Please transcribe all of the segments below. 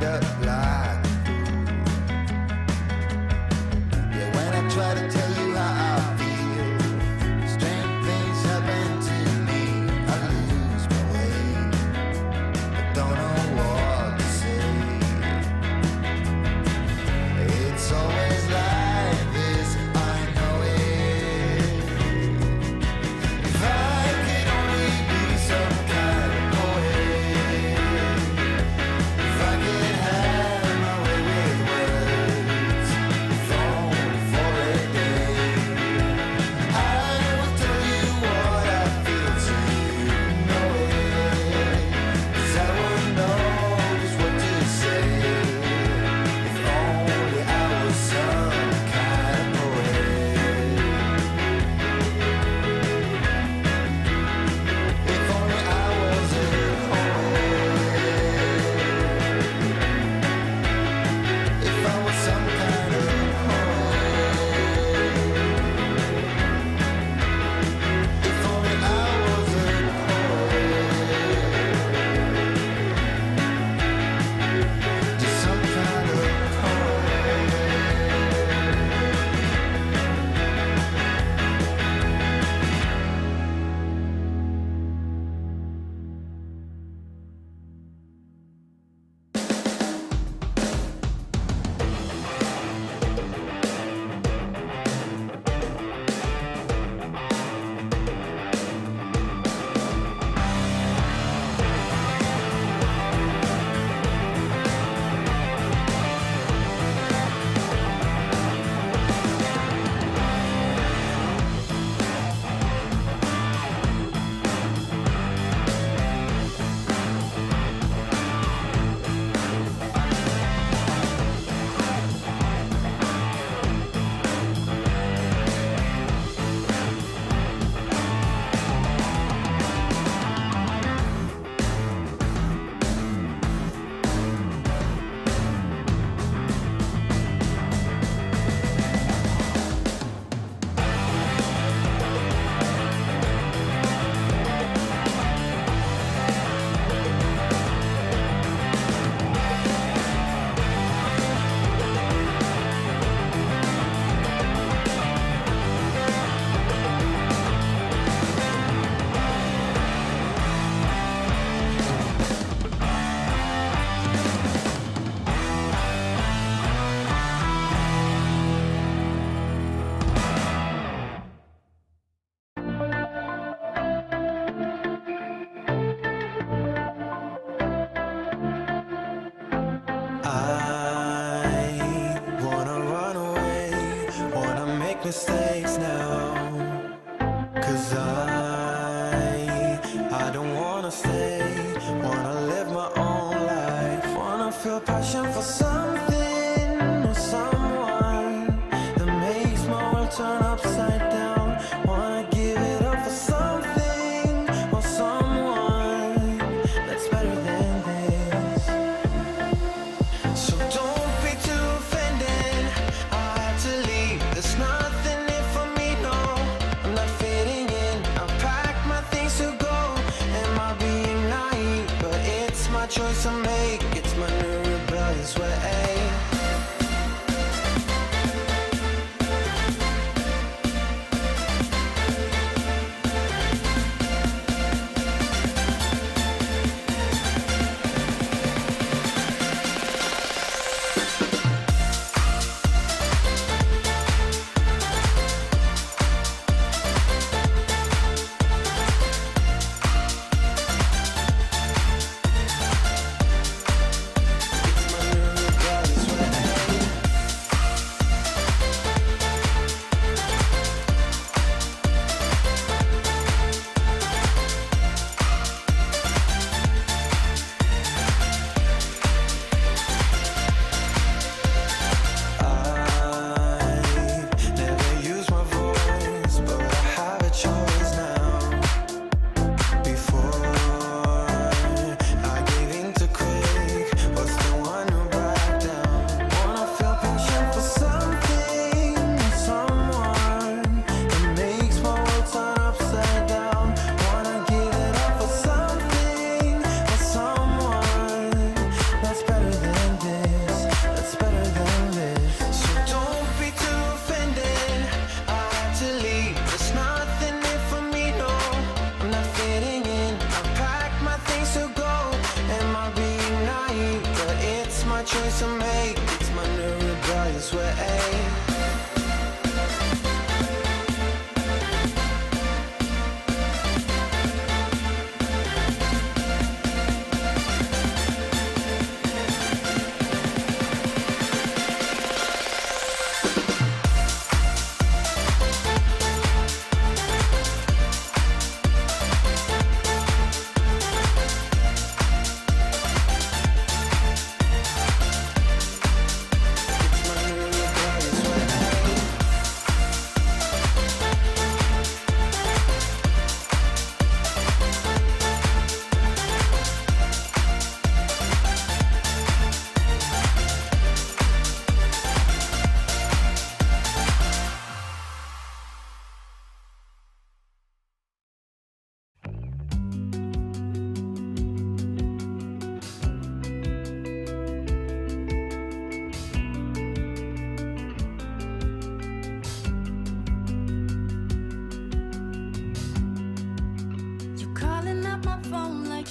up like a fool. Yeah, when I try to tell you how I feel, strange things happen to me. I lose my way, I don't know what to say. It's always like this, I know it. If I could only be some kind of poet, if I could have my way with words, if only for a day, I would tell you what I feel to know it. 'Cause I would know just what to say, if only I was some kind of poet. If only I was a poet. If I was some kind of poet. If only I was a poet. Just some kind of poet. I wanna run away, wanna make mistakes now. 'Cause I don't wanna stay, wanna live my own life. Wanna feel passion for something or someone that makes my world turn upside down. Wanna give it up for something or someone that's better than this. So don't be too offended, I had to leave. There's nothing in for me, no, I'm not fitting in. I packed my things to go, am I being naive? But it's my choice to make, it's my new rebellious way. It's my new rebellious my choice to make. It's my new rebellious way.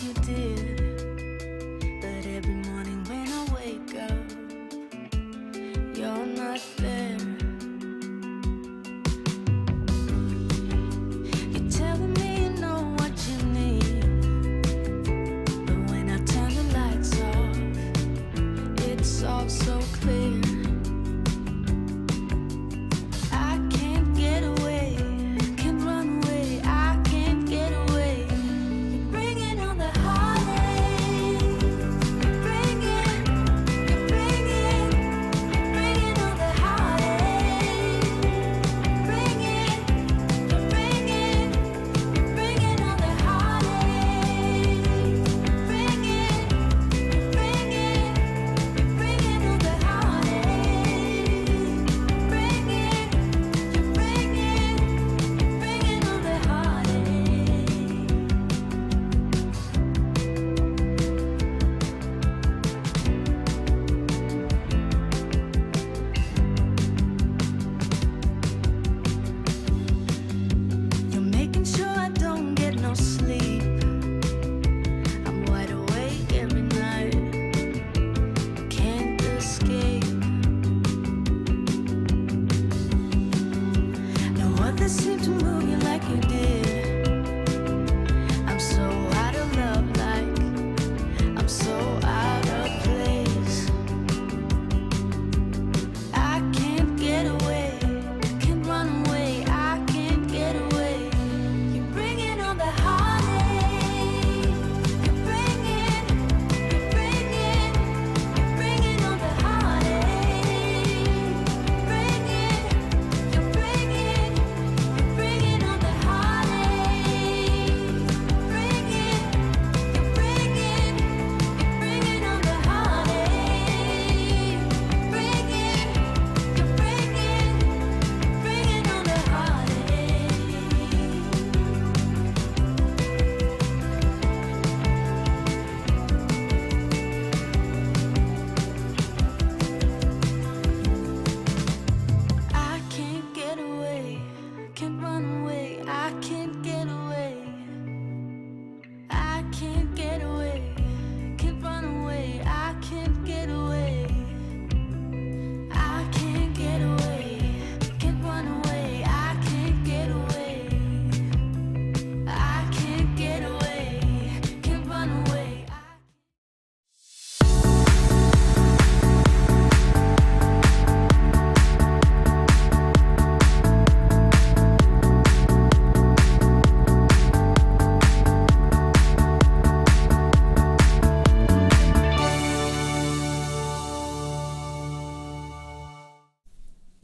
You did, but every morning when I wake up, you're not there. You're telling me you know what you need, but when I turn the lights off, it's all so clear. I can't get away, can't run away, I can't get away. You're bringing on the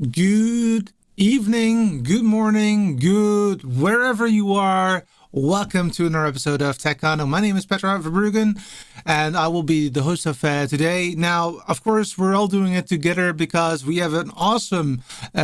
Good evening, good morning, good wherever you are. Welcome to another episode of TechCon. My name is Petra Verbruggen, and I will be the host of today. Now, of course, we're all doing it together because we have an awesome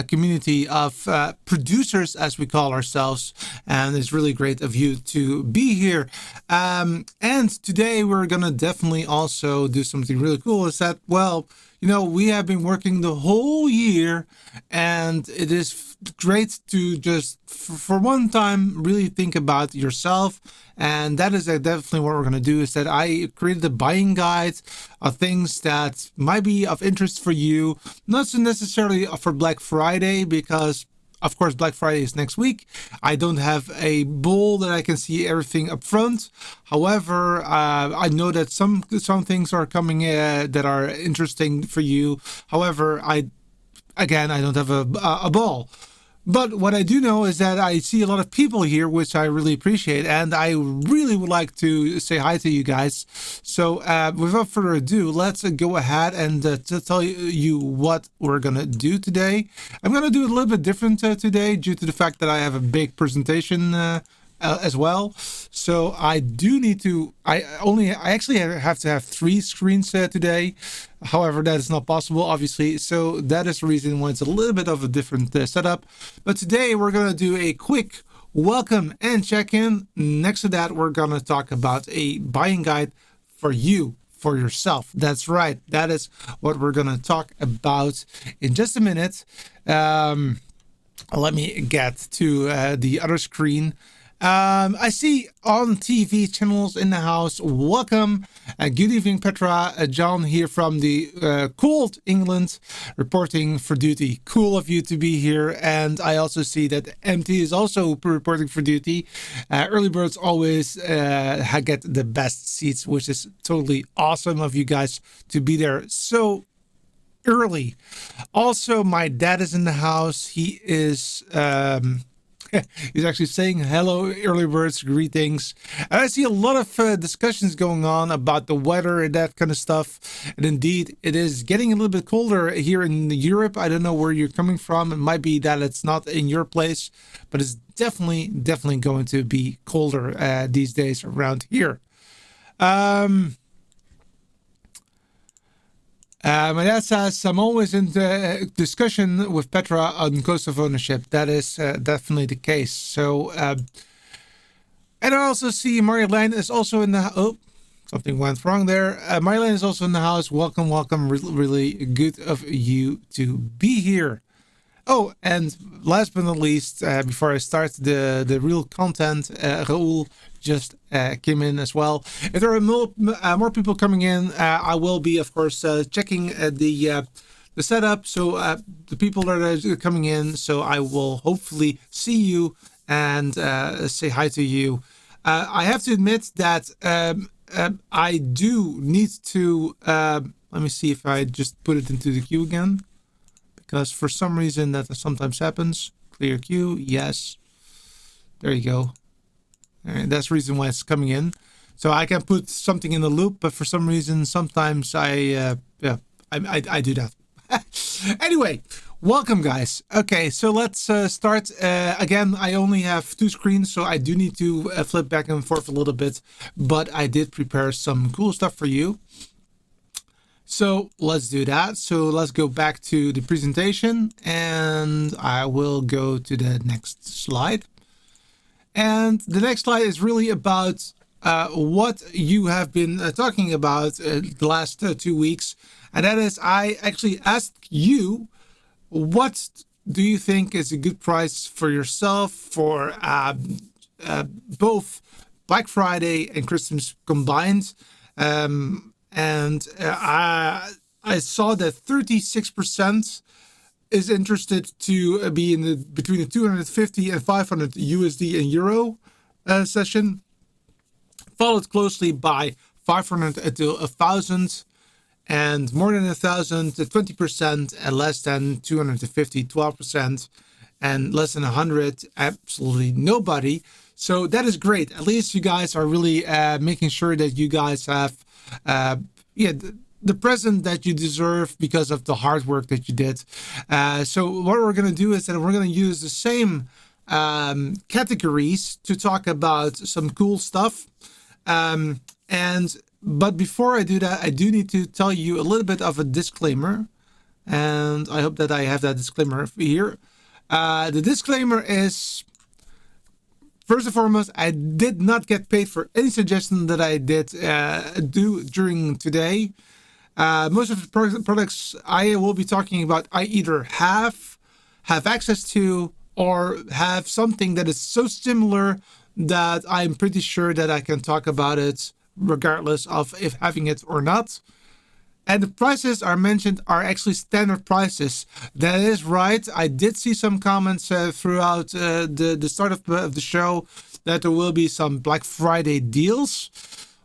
community of producers, as we call ourselves, and it's really great of you to be here. And today we're gonna definitely also do something really cool. Is that, well, you know, we have been working the whole year, and it is great to just for one time really think about about yourself. And that is definitely what we're going to do, is that I created a buying guide of things that might be of interest for you, not so necessarily for Black Friday, because of course Black Friday is next week. I don't have a bowl that I can see everything up front. However, I know that some things are coming that are interesting for you. However, I don't have a ball. But what I do know is that I see a lot of people here, which I really appreciate, and I really would like to say hi to you guys. So without further ado, let's go ahead and to tell you what we're going to do today. I'm going to do it a little bit different today due to the fact that I have a big presentation as well. So I do need to, I actually have to have 3 screens today. However, that is not possible, obviously. So that is the reason why it's a little bit of a different setup. But today we're going to do a quick welcome and check-in. Next to that, we're going to talk about a buying guide for you, for yourself. That's right. That is what we're going to talk about in just a minute. Let me get to the other screen. I see on TV channels in the house. Welcome. Good evening, Petra. John here from the cold England, reporting for duty. Cool of you to be here. And I also see that MT is also reporting for duty. Early birds always get the best seats, which is totally awesome of you guys to be there so early. Also, my dad is in the house. He is... he's actually saying hello, early birds, greetings. And I see a lot of discussions going on about the weather and that kind of stuff. And indeed, it is getting a little bit colder here in Europe. I don't know where you're coming from. It might be that it's not in your place, but it's definitely going to be colder these days around here. My dad says, I'm always in the discussion with Petra on cost of ownership. That is definitely the case. So, and I also see Marjolein is also in the... Oh, something went wrong there. Marjolein is also in the house. Welcome. Really good of you to be here. Oh, and last but not least, before I start the real content, Raoul just came in as well. If there are more people coming in, I will be, of course, checking the setup. So the people that are coming in, so I will hopefully see you and say hi to you. I have to admit that I do need to... let me see if I just put it into the queue again. Because for some reason that sometimes happens. Clear queue, yes. There you go. And that's the reason why it's coming in. So I can put something in the loop, but for some reason sometimes I do that. Anyway, welcome guys. Okay, so let's start. Again, I only have 2 screens, so I do need to flip back and forth a little bit. But I did prepare some cool stuff for you. So let's do that. So let's go back to the presentation and I will go to the next slide. And the next slide is really about what you have been talking about the last 2 weeks. And that is, I actually asked you, what do you think is a good price for yourself for both Black Friday and Christmas combined? And I saw that 36% is interested to be in between the 250 and 500 USD and euro session, followed closely by 500 until 1,000, and more than 1,000 20%, and less than 250 12%, and less than 100 absolutely nobody. So that is great. At least you guys are really making sure that you guys have the present that you deserve because of the hard work that you did. So what we're going to do is that we're going to use the same categories to talk about some cool stuff. But before I do that, I do need to tell you a little bit of a disclaimer. And I hope that I have that disclaimer here. The disclaimer is... First and foremost, I did not get paid for any suggestion that I did do during today. Most of the products I will be talking about, I either have access to, or have something that is so similar that I'm pretty sure that I can talk about it regardless of if having it or not. And the prices are mentioned are actually standard prices. That is right. I did see some comments throughout the start of the show that there will be some Black Friday deals.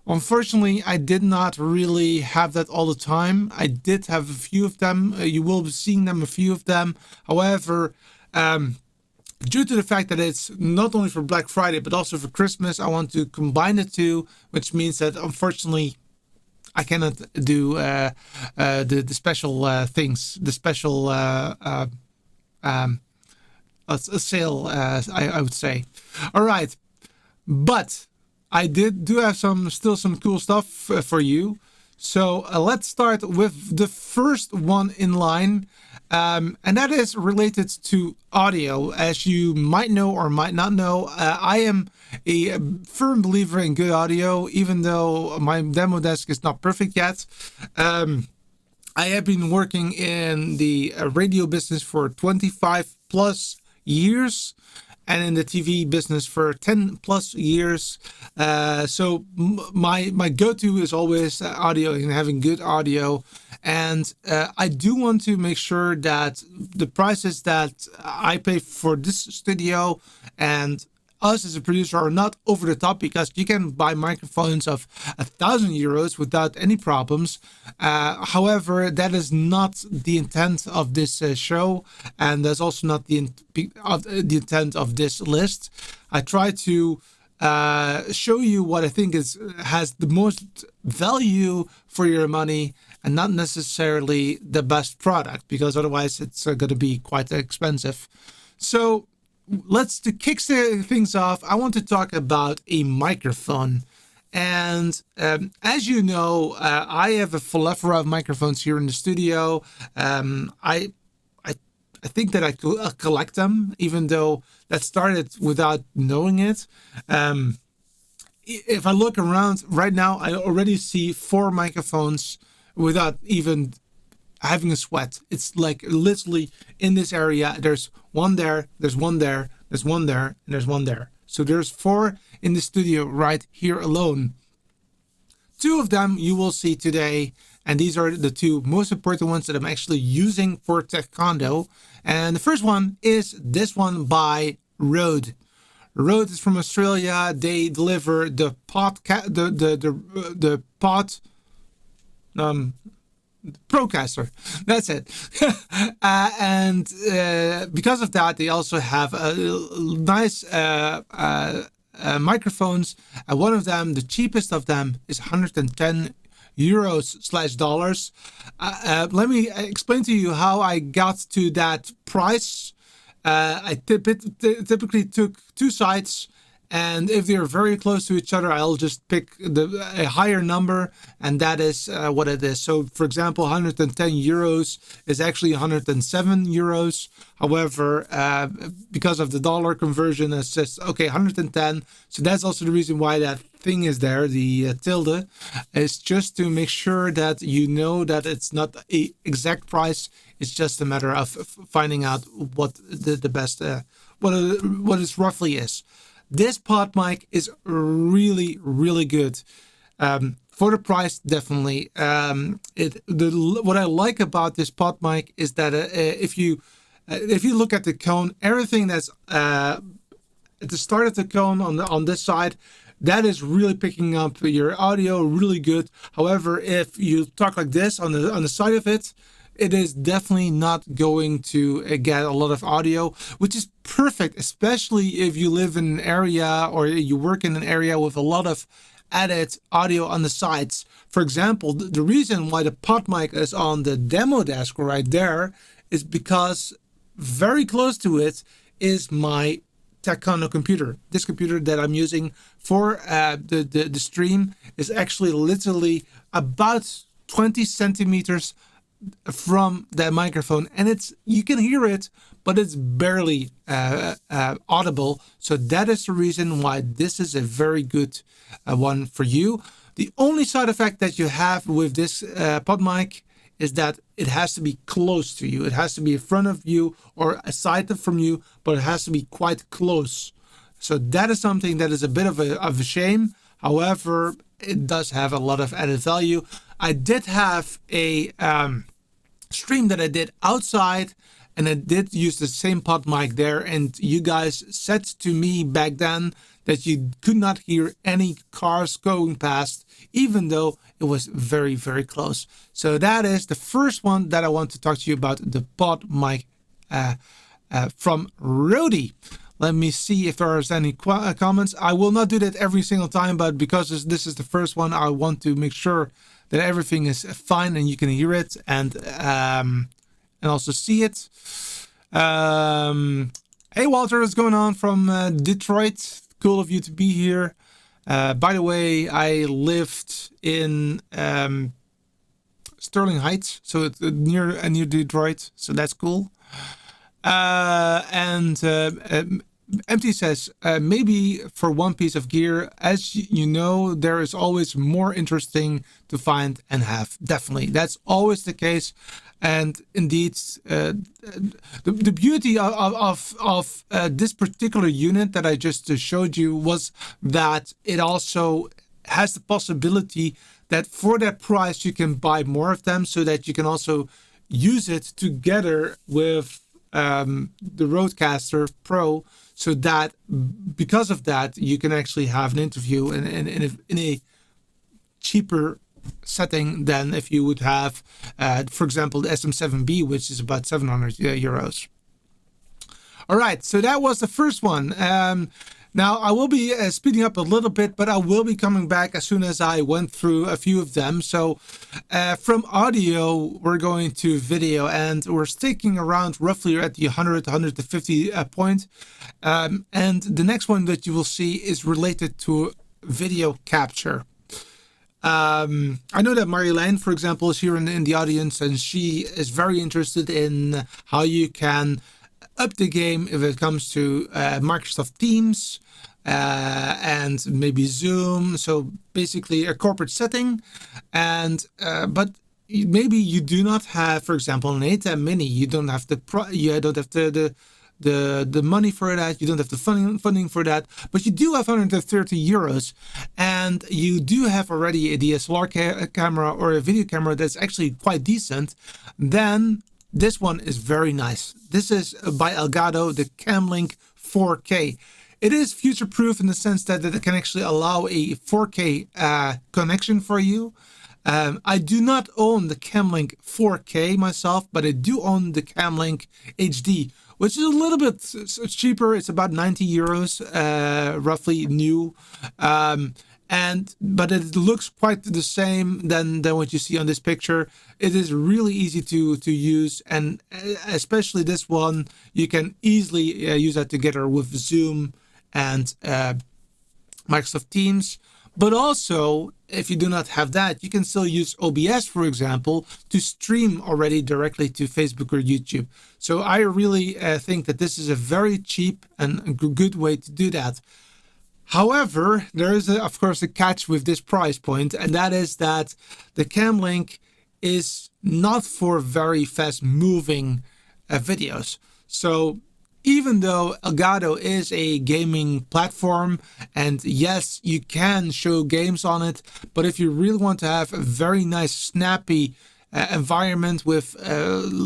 Unfortunately, I did not really have that all the time. I did have a few of them. You will be seeing them, a few of them. However, due to the fact that it's not only for Black Friday, but also for Christmas, I want to combine the two, which means that unfortunately, I cannot do the special things, the special a sale, I would say. All right, but I do have still some cool stuff for you. So let's start with the first one in line. And that is related to audio. As you might know or might not know, I am a firm believer in good audio, even though my demo desk is not perfect yet. I have been working in the radio business for 25 plus years and in the TV business for 10 plus years. So my go-to is always audio and having good audio. And I do want to make sure that the prices that I pay for this studio and us as a producer are not over the top, because you can buy microphones of €1,000 without any problems. However, that is not the intent of this show, and that's also not the intent of this list. I try to show you what I think has the most value for your money, and not necessarily the best product, because otherwise it's going to be quite expensive. So to kick things off, I want to talk about a microphone. And as you know, I have a plethora of microphones here in the studio. I think that I collect them, even though that started without knowing it. If I look around right now, I already see 4 microphones without even having a sweat. It's like literally in this area, there's one there, there's one there, there's one there, and there's one there. So there's 4 in the studio right here alone. 2 of them you will see today, and these are the 2 most important ones that I'm actually using for Taekwondo. And the first one is this one by Rode. Rode is from Australia. They deliver the Procaster. That's it. And because of that, they also have nice microphones. One of them, the cheapest of them, is 110 euros/dollars. Let me explain to you how I got to that price. I typically took 2 sites, and if they're very close to each other, I'll just pick a higher number, and that is what it is. So, for example, 110 euros is actually 107 euros. However, because of the dollar conversion, it's just, okay, 110. So that's also the reason why that thing is there, the tilde, is just to make sure that you know that it's not an exact price. It's just a matter of finding out what the best, what it roughly is. This pod mic is really, really good. For the price, definitely. What I like about this pod mic is that if you look at the cone, everything that's at the start of the cone on this side, that is really picking up your audio really good. However, if you talk like this on the side of it, it is definitely not going to get a lot of audio, which is perfect, especially if you live in an area or you work in an area with a lot of added audio on the sides. For example, the reason why the pod mic is on the demo desk right there is because very close to it is my Taekwondo computer. This computer that I'm using for the stream is actually literally about 20 centimeters from that microphone, and you can hear it, but it's barely audible. So that is the reason why this is a very good one for you. The only side effect that you have with this pod mic is that it has to be close to you. It has to be in front of you or aside from you, but it has to be quite close. So that is something that is a bit of a shame. However, it does have a lot of added value. I did have a stream that I did outside, and I did use the same pod mic there, and you guys said to me back then that you could not hear any cars going past, even though it was very, very close. So that is the first one that I want to talk to you about, the pod mic from Rody. Let me see if there is any comments. I will not do that every single time, but because this is the first one, I want to make sure that everything is fine and you can hear it and also see it. Hey Walter, what's going on from Detroit? Cool of you to be here. By the way, I lived in Sterling Heights, so it's near Detroit, so that's cool. Empty says, maybe for one piece of gear, as you know, there is always more interesting to find and have. Definitely, that's always the case. And indeed, the beauty of this particular unit that I just showed you was that it also has the possibility that for that price you can buy more of them, so that you can also use it together with the Rodecaster Pro, so that because of that you can actually have an interview in a cheaper setting than if you would have, for example, the SM7B, which is about 700 euros. All right, so that was the first one. Now I will be speeding up a little bit, but I will be coming back as soon as I went through a few of them. So from audio, we're going to video, and we're sticking around roughly at the 100 to 150 point. And the next one that you will see is related to video capture. I know that Marjolein, for example, is here in the audience, and she is very interested in how you can up the game if it comes to Microsoft Teams and maybe Zoom. So basically a corporate setting, and but maybe you do not have, for example, an A10 Mini. You don't have the money for that. You don't have the funding for that, but you do have 130 euros, and you do have already a DSLR camera or a video camera that's actually quite decent. Then this one is very nice. This is by Elgato, the Camlink 4K. It is future-proof in the sense that it can actually allow a 4K connection for you. I do not own the Camlink 4K myself, but I do own the Camlink HD, which is a little bit cheaper. It's about 90 euros, roughly new. But it looks quite the same than what you see on this picture. It is really easy to use, and especially this one, you can easily use that together with Zoom and Microsoft Teams. But also, if you do not have that, you can still use OBS, for example, to stream already directly to Facebook or YouTube. So I really think that this is a very cheap and good way to do that. However, there is, of course, a catch with this price point, and that is that the Camlink is not for very fast-moving videos. So even though Elgato is a gaming platform, and yes, you can show games on it, but if you really want to have a very nice, snappy environment with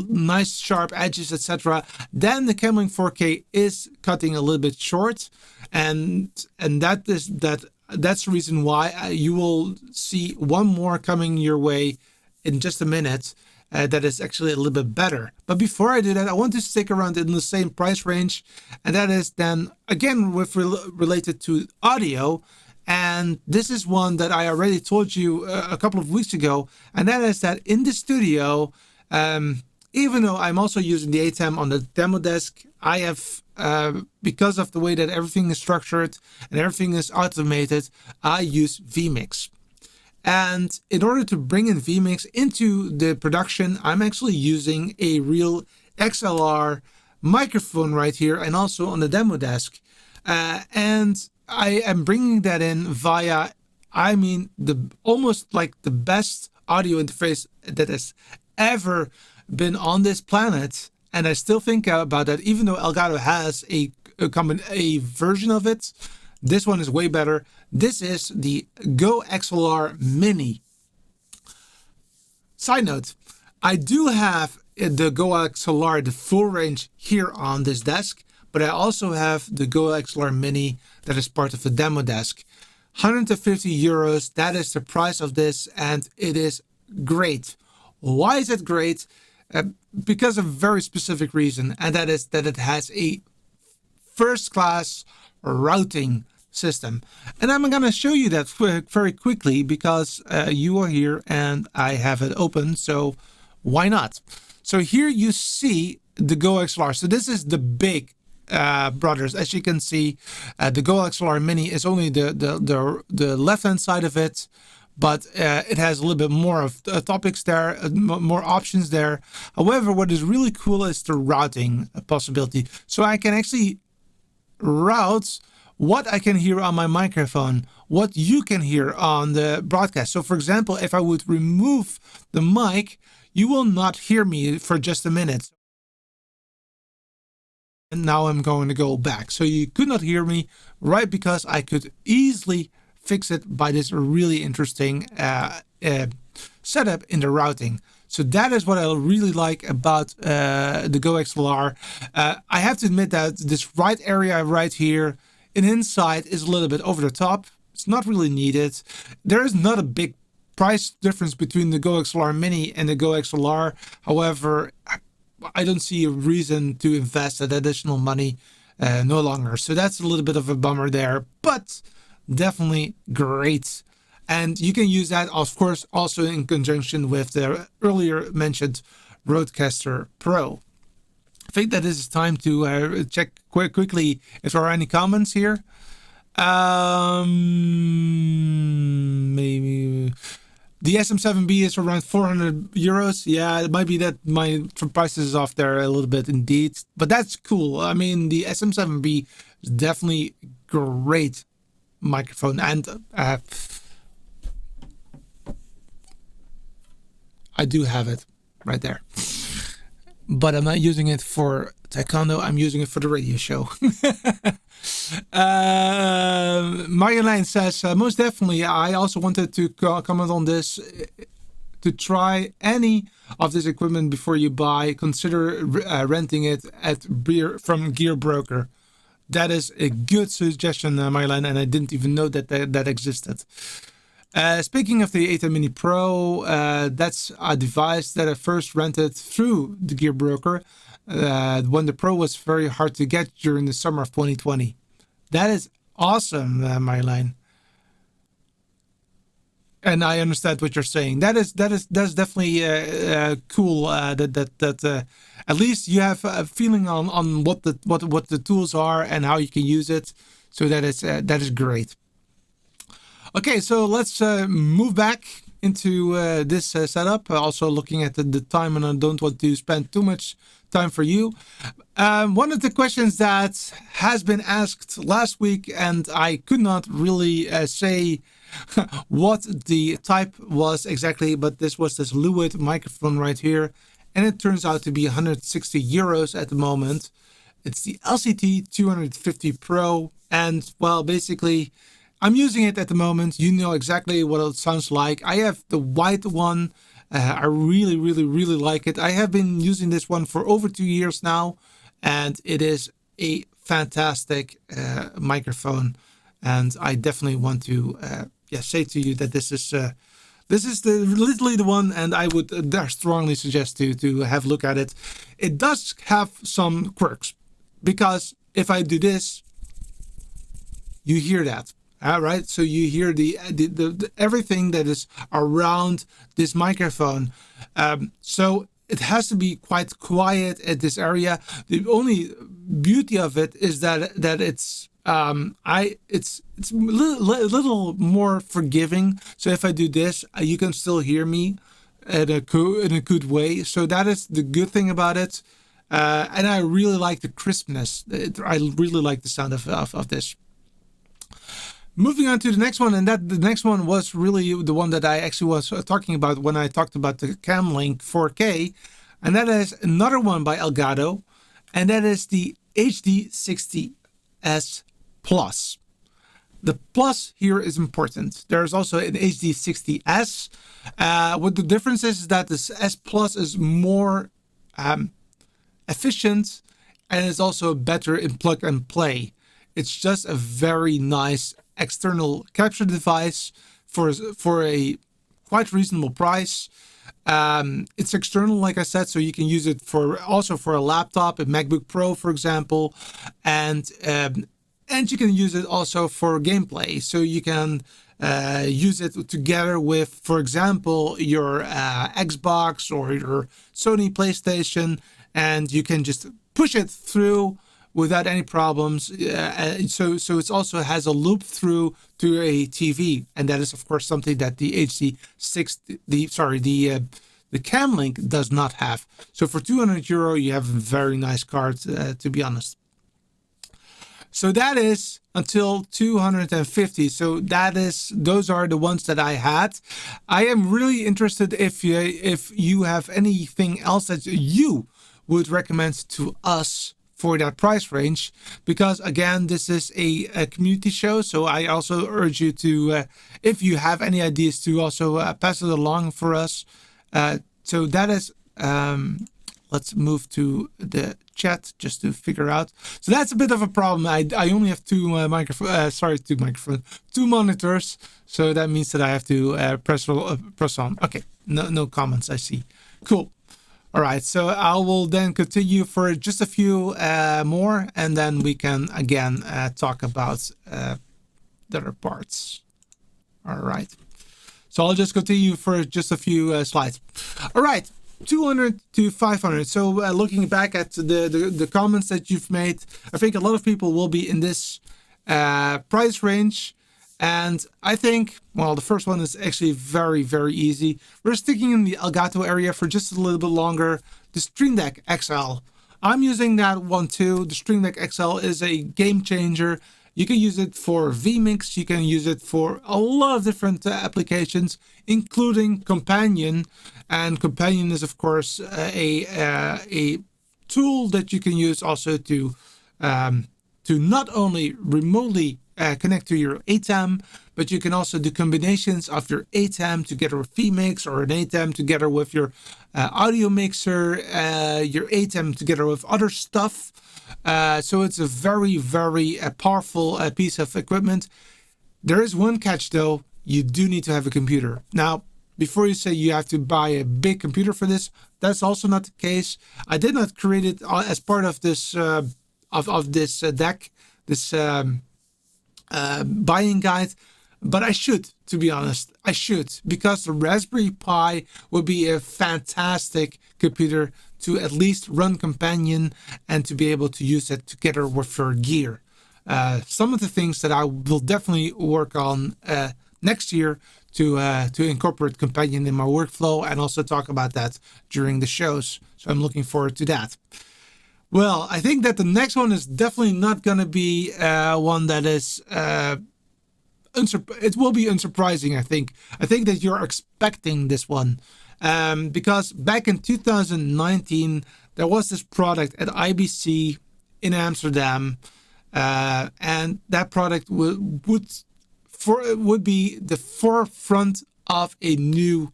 nice sharp edges, etc., then the Camlink 4K is cutting a little bit short, and that's the reason why you will see one more coming your way in just a minute. That is actually a little bit better. But before I do that, I want to stick around in the same price range, and that is then again with related to audio. And this is one that I already told you a couple of weeks ago, and that is that in the studio, even though I'm also using the ATEM on the demo desk, I have, because of the way that everything is structured and everything is automated, I use vMix. And in order to bring in vMix into the production, I'm actually using a real XLR microphone right here and also on the demo desk. And I am bringing that in via, almost like the best audio interface that has ever been on this planet. And I still think about that, even though Elgato has a a version of it. This one is way better. This is the Go XLR Mini. Side note, I do have the Go XLR, the full range, here on this desk, but I also have the Go XLR Mini that is part of the demo desk. 150 euros, that is the price of this, and it is great. Why is it great? Because of a very specific reason, and that is that it has a first-class routing system. And I'm going to show you that very quickly because you are here and I have it open, so why not? So here you see the Go XLR. So this is the big brothers. As you can see, the Go XLR Mini is only the left-hand side of it, but it has a little bit more of topics there, more options there. However, what is really cool is the routing possibility. So I can actually route what I can hear on my microphone, what you can hear on the broadcast. So for example, if I would remove the mic, you will not hear me for just a minute. And now I'm going to go back. So you could not hear me, right? Because I could easily fix it by this really interesting setup in the routing. So that is what I really like about the Go XLR. I have to admit that this right area right here and inside is a little bit over the top. It's not really needed. There is not a big price difference between the Go XLR Mini and the Go XLR. However, I don't see a reason to invest that additional money no longer. So that's a little bit of a bummer there, but definitely great. And you can use that, of course, also in conjunction with the earlier mentioned Rodecaster Pro. I think that this is time to check quickly if there are any comments here. Maybe the SM7B is around 400 euros. Yeah, it might be that my price is off there a little bit indeed, but that's cool. I mean, the SM7B is definitely great microphone, and I do have it right there. But I'm not using it for taekwondo, I'm using it for the radio show. Marjolein says, most definitely, I also wanted to comment on this. To try any of this equipment before you buy, consider renting it from Gear Broker. That is a good suggestion, Marjolein, and I didn't even know that existed. Speaking of the 8 Mini Pro, that's a device that I first rented through the Gear Broker when the Pro was very hard to get during the summer of 2020. That is awesome, Marjolein. And I understand what you're saying. That's definitely cool. That at least you have a feeling on what the tools are and how you can use it. So that is great. Okay, so let's move back into this setup. Also looking at the time, and I don't want to spend too much time for you. One of the questions that has been asked last week, and I could not really say what the type was exactly, but this was this Lewitt microphone right here, and it turns out to be 160 euros at the moment. It's the LCT 250 Pro, and well, basically, I'm using it at the moment. You know exactly what it sounds like. I have the white one. I really like it. I have been using this one for over 2 years now, and it is a fantastic microphone. And I definitely want to say to you that this is literally the one, and I would strongly suggest to have a look at it. It does have some quirks, because if I do this, you hear that. All right, so you hear the everything that is around this microphone. So it has to be quite quiet at this area. The only beauty of it is that it's it's a little more forgiving. So if I do this, you can still hear me in a good way. So that is the good thing about it. And I really like the crispness. I really like the sound of this. Moving on to the next one, and the next one was really the one that I actually was talking about when I talked about the Camlink 4K, and that is another one by Elgato, and that is the HD60 S Plus. The plus here is important. There's also an HD60S. What the difference is that this S Plus is more efficient and is also better in plug and play. It's just a very nice external capture device for a quite reasonable price. It's external, like I said, so you can use it for a laptop, a MacBook Pro, for example, and you can use it also for gameplay. So you can use it together with, for example, your Xbox or your Sony PlayStation, and you can just push it through without any problems. So it also has a loop through to a TV, and that is of course something that the the Camlink does not have. So for €200, you have a very nice card, to be honest. So that is until 250. So those are the ones that I had. I am really interested if you have anything else that you would recommend to us for that price range, because again, this is a community show. So I also urge you to, if you have any ideas, to also pass it along for us. So that is, let's move to the chat just to figure out. So that's a bit of a problem. I only have two monitors. So that means that I have to press on. Okay, no comments, I see. Cool. All right, so I will then continue for just a few more, and then we can again talk about the other parts. All right, so I'll just continue for just a few slides. All right, 200 to 500. So looking back at the comments that you've made, I think a lot of people will be in this price range. And I think, well, the first one is actually very, very easy. We're sticking in the Elgato area for just a little bit longer. The Stream Deck XL. I'm using that one too. The Stream Deck XL is a game changer. You can use it for vMix. You can use it for a lot of different applications, including Companion. And Companion is, of course, a tool that you can use also to not only remotely connect to your ATEM, but you can also do combinations of your ATEM together with vMix, or an ATEM together with your audio mixer, your ATEM together with other stuff. So it's a very, very powerful piece of equipment. There is one catch though. You do need to have a computer. Now, before you say you have to buy a big computer for this, that's also not the case. I did not create it as part of this this deck, this buying guide, but I should, to be honest. I should, because the Raspberry Pi would be a fantastic computer to at least run Companion and to be able to use it together with your gear. Some of the things that I will definitely work on next year to incorporate Companion in my workflow, and also talk about that during the shows. So I'm looking forward to that. Well, I think that the next one is definitely not going to be one that is, it will be unsurprising, I think. I think that you're expecting this one. Because back in 2019, there was this product at IBC in Amsterdam. And that product would be the forefront of a new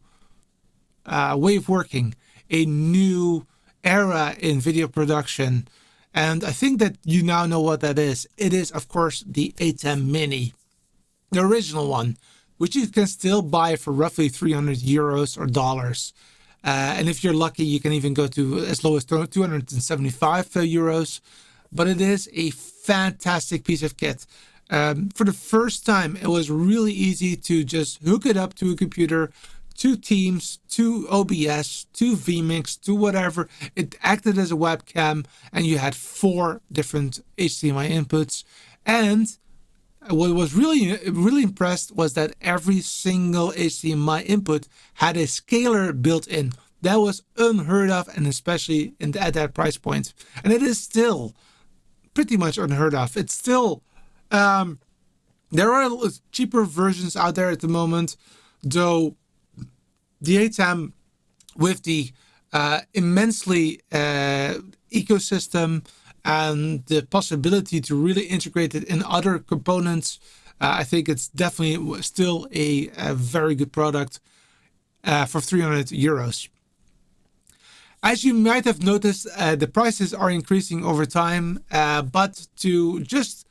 way of working, a new era in video production. And I think that you now know what that is. It is, of course, the ATEM Mini, the original one, which you can still buy for roughly €300 or dollars. And if you're lucky, you can even go to as low as €275. But it is a fantastic piece of kit. For the first time, it was really easy to just hook it up to a computer, to Teams, to OBS, to vMix, to whatever. It acted as a webcam, and you had 4 different HDMI inputs. And what was really impressed was that every single HDMI input had a scaler built in. That was unheard of, and especially at that price point. And it is still pretty much unheard of. It's still, there are cheaper versions out there at the moment, though the ATEM with the immensely ecosystem and the possibility to really integrate it in other components, I think it's definitely still a very good product for 300 euros. As you might have noticed, the prices are increasing over time, but to just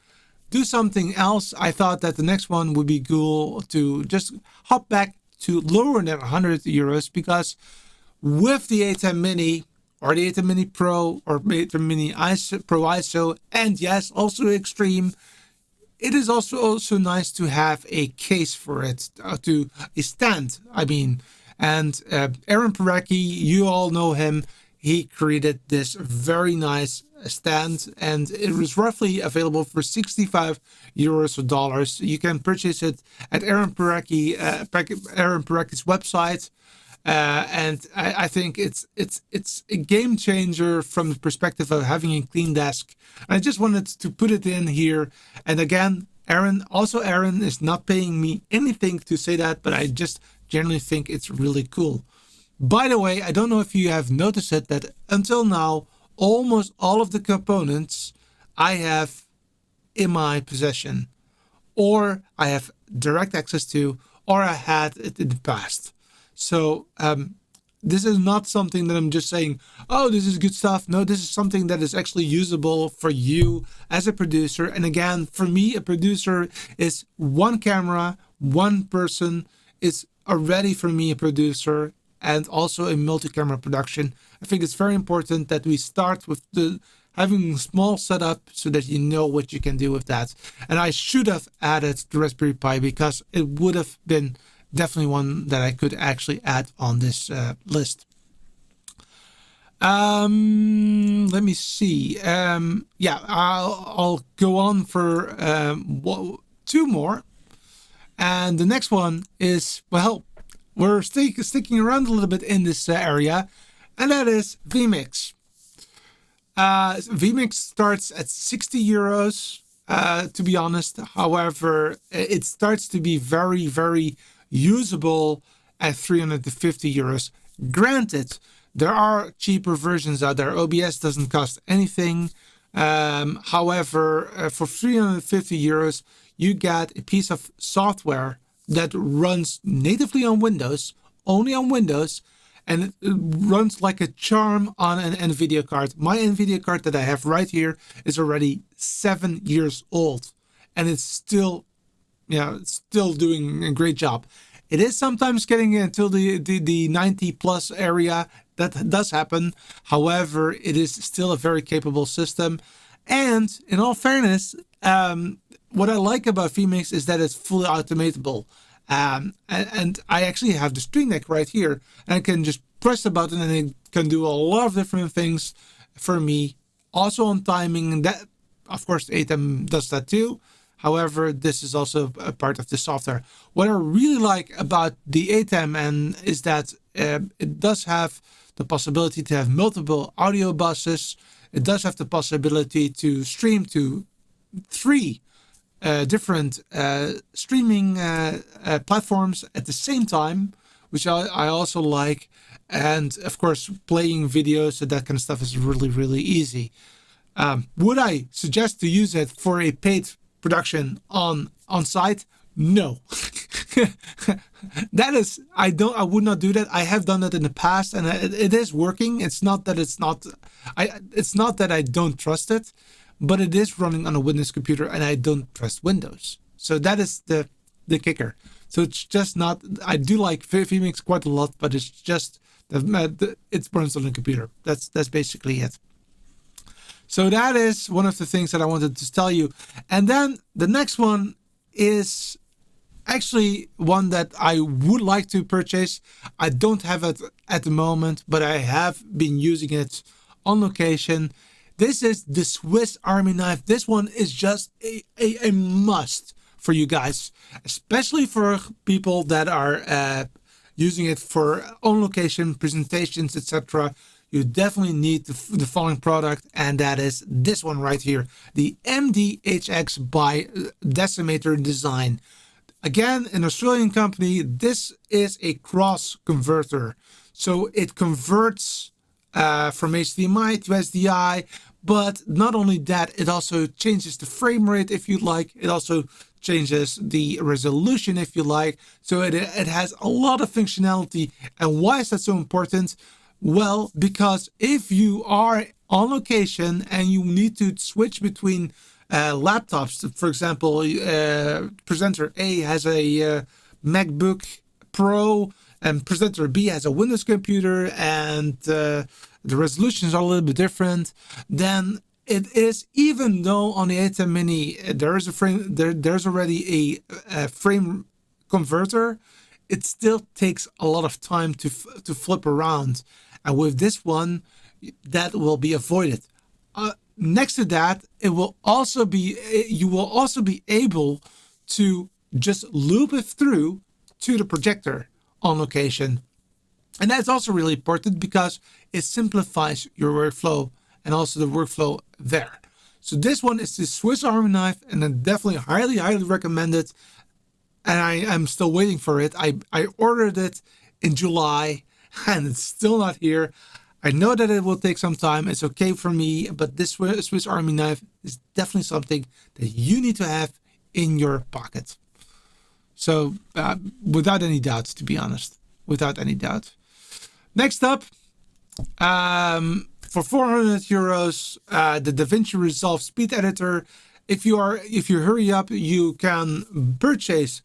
do something else, I thought that the next one would be cool to just hop back to lower than 100 euros, because with the A10 Mini or the A10 Mini Pro or A10 Mini Pro ISO, and yes, also Extreme, it is also nice to have a case for it, to a stand, I mean. And Aaron Parecki, you all know him. He created this very nice stand, and it was roughly available for 65 euros or dollars. You can purchase it at Aaron Parecki's website. And I think it's a game changer from the perspective of having a clean desk. And I just wanted to put it in here. And again, Aaron is not paying me anything to say that, but I just generally think it's really cool. By the way, I don't know if you have noticed it, that until now, almost all of the components I have in my possession, or I have direct access to, or I had it in the past. So this is not something that I'm just saying, oh, this is good stuff. No, this is something that is actually usable for you as a producer. And again, for me, a producer is one camera, one person is already for me a producer, and also a multi-camera production. I think it's very important that we start with having a small setup so that you know what you can do with that. And I should have added the Raspberry Pi, because it would have been definitely one that I could actually add on this list. Let me see. Yeah, I'll go on for two more. And the next one is, well, we're sticking around a little bit in this area, and that is vMix. vMix starts at 60 euros, to be honest. However, it starts to be very, very usable at 350 euros. Granted, there are cheaper versions out there. OBS doesn't cost anything. However, for 350 euros, you get a piece of software that runs natively on Windows, only on Windows, and it runs like a charm on an NVIDIA card. My NVIDIA card that I have right here is already 7 years old, and it's still doing a great job. It is sometimes getting into the 90 plus area. That does happen. However, it is still a very capable system. And in all fairness, what I like about vMix is that it's fully automatable. And I actually have the Stream Deck right here, and I can just press the button and it can do a lot of different things for me. Also on timing, and that, of course, ATEM does that too. However, this is also a part of the software. What I really like about the ATEM is that it does have the possibility to have multiple audio buses. It does have the possibility to stream to 3 different streaming platforms at the same time, which I also like. And of course, playing videos and that kind of stuff is really, really easy. Would I suggest to use it for a paid production on site? No. I would not do that. I have done that in the past, and it is working. It's not that I don't trust it, but it is running on a Windows computer, and I don't trust Windows. So that is the kicker. So it's just not. I do like vMix quite a lot, but it's just it runs on a computer. That's basically it. So that is one of the things that I wanted to tell you. And then the next one is actually one that I would like to purchase. I don't have it at the moment, but I have been using it on location. This is the Swiss Army knife. This one is just a must for you guys, especially for people that are using it for on location presentations, etc. You definitely need the following product, and that is this one right here, the MDHX by Decimator Design. Again, an Australian company. This is a cross converter, so it converts from HDMI to SDI. But not only that, it also changes the frame rate if you like. It also changes the resolution if you like. So it has a lot of functionality. And why is that so important? Well, because if you are on location and you need to switch between laptops, for example, presenter A has a MacBook Pro and presenter B has a Windows computer, and the resolutions are a little bit different, then it is, even though on the A10 Mini there's already a frame converter, it still takes a lot of time to flip around. And with this one, that will be avoided. Next to that, you will also be able to just loop it through to the projector on location. And that's also really important because it simplifies your workflow and also the workflow there. So this one is the Swiss Army knife, and I definitely highly recommend it. And I'm still waiting for it. I ordered it in July and it's still not here. I know that it will take some time. It's okay for me, but this Swiss Army knife is definitely something that you need to have in your pocket. So without any doubt, to be honest, without any doubt. Next up, for 400 euros, the Davinci Resolve Speed Editor. If you hurry up, you can purchase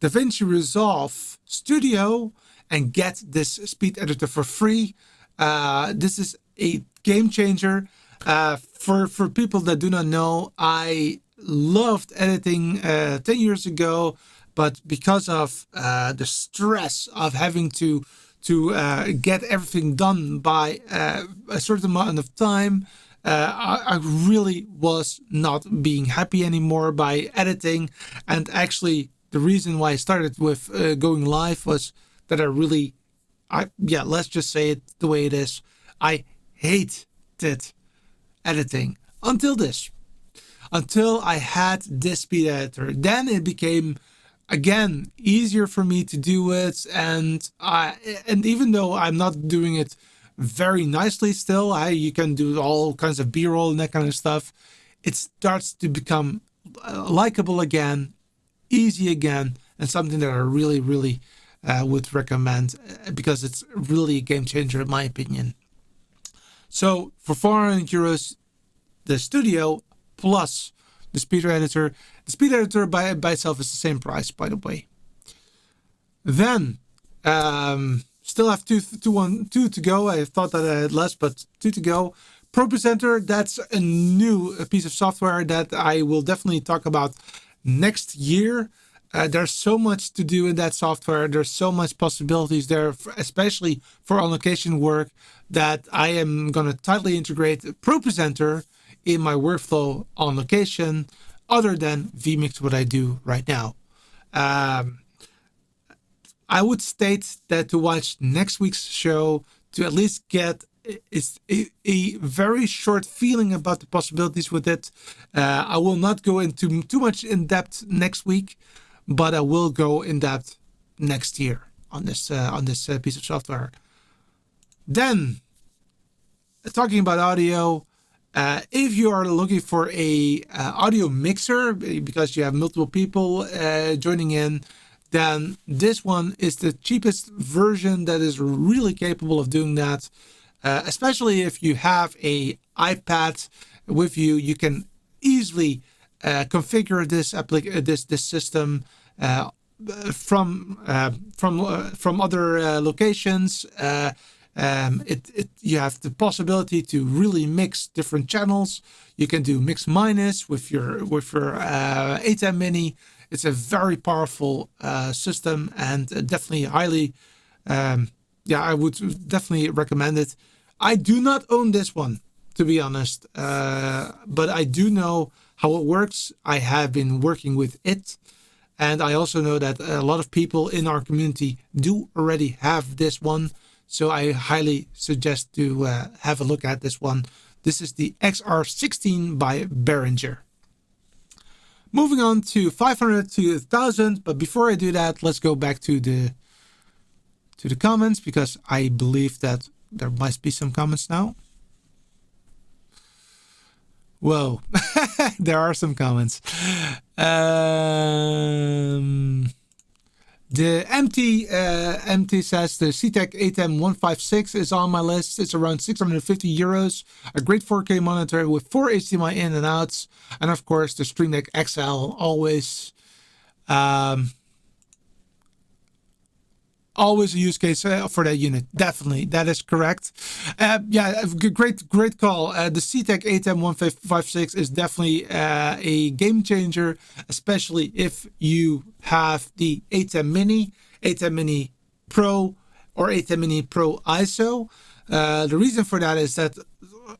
Davinci Resolve Studio and get this speed editor for free. This is a game changer. For people that do not know, I loved editing 10 years ago, but because of the stress of having to get everything done by a certain amount of time, I really was not being happy anymore by editing. And actually, the reason why I started with going live was that let's just say it the way it is. I hated editing until I had this speed editor. Then it became, again, easier for me to do it. And even though I'm not doing it very nicely still, you can do all kinds of B-roll and that kind of stuff. It starts to become likable again, easy again, and something that I really would recommend because it's really a game changer in my opinion. So for 400 euros, the Studio plus the speed editor. The speed editor by itself is the same price, by the way. Then still have two to go. I thought that I had less, but 2 to go. Pro Presenter, that's a new piece of software that I will definitely talk about next year. There's so much to do in that software. There's so much possibilities there, especially for on location work, that I am going to tightly integrate Pro Presenter in my workflow on location, other than vMix, what I do right now. I would state that to watch next week's show to at least get a very short feeling about the possibilities with it. I will not go into too much in depth next week, but I will go in depth next year on this piece of software. Then, talking about audio, if you are looking for a audio mixer because you have multiple people joining in, then this one is the cheapest version that is really capable of doing that. Especially if you have a iPad with you, you can easily configure this system from other locations. You have the possibility to really mix different channels. You can do mix minus with your A10 Mini. It's a very powerful system, and definitely highly. I would definitely recommend it. I do not own this one, to be honest, but I do know how it works. I have been working with it, and I also know that a lot of people in our community do already have this one. So I highly suggest to have a look at this one. This is the XR16 by Behringer. Moving on to 500 to 1000, but before I do that, let's go back to the comments, because I believe that there must be some comments now. Whoa, there are some comments. The empty says the CTEK ATEM 156 is on my list. It's around 650 euros. A great 4K monitor with 4 HDMI in and outs, and of course the Stream Deck XL always. Always a use case for that unit. Definitely, that is correct. Yeah, great call. The CTEK ATEM 156 is definitely a game changer, especially if you have the ATEM Mini, ATEM Mini Pro, or ATEM Mini Pro ISO. The reason for that is that,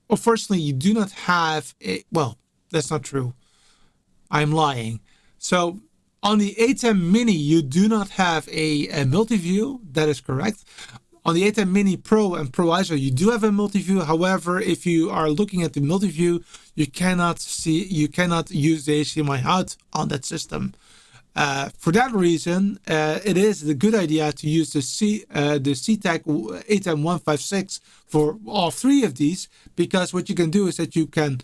unfortunately, you do not have a. Well, that's not true. I'm lying. So, on the ATEM Mini, you do not have a multi-view. That is correct. On the ATEM Mini Pro and Pro ISO, you do have a multi-view. However, if you are looking at the multi-view, you cannot use the HDMI out on that system. For that reason, it is a good idea to use the CTEK ATEM 156 for all three of these, because what you can do is that you can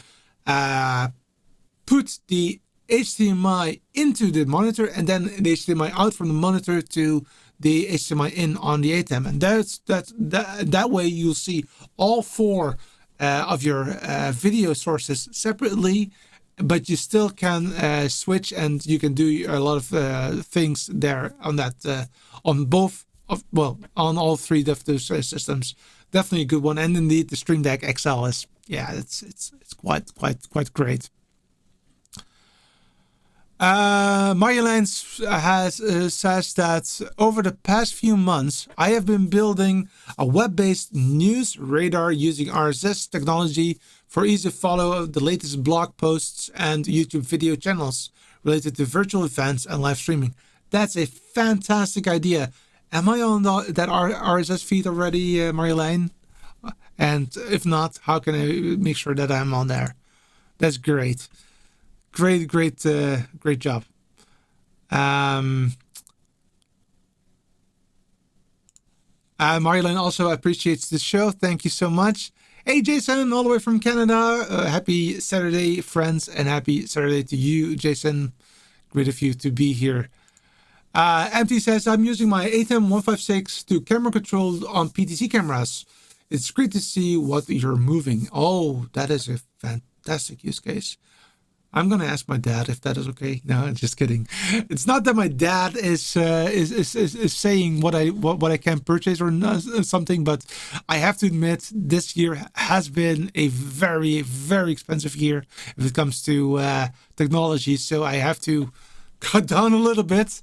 put the HDMI into the monitor and then the HDMI out from the monitor to the HDMI in on the ATEM, and that way you'll see all four of your video sources separately, but you still can switch, and you can do a lot of things there on that on all three of those systems. Definitely a good one, and indeed the Stream Deck XL is it's quite great. Marjolein says that over the past few months, I have been building a web-based news radar using RSS technology for easy follow of the latest blog posts and YouTube video channels related to virtual events and live streaming. That's a fantastic idea. Am I on that RSS feed already, Marjolein? And if not, how can I make sure that I'm on there? That's great. Great job. Marjolein also appreciates the show. Thank you so much. Hey, Jason, all the way from Canada. Happy Saturday, friends, and happy Saturday to you, Jason. Great of you to be here. Empty says, I'm using my ATEM 156 to camera control on PTZ cameras. It's great to see what you're moving. Oh, that is a fantastic use case. I'm gonna ask my dad if that is okay. No, I'm just kidding. It's not that my dad is saying what I can purchase or not, something, but I have to admit this year has been a very, very expensive year if it comes to technology. So I have to cut down a little bit.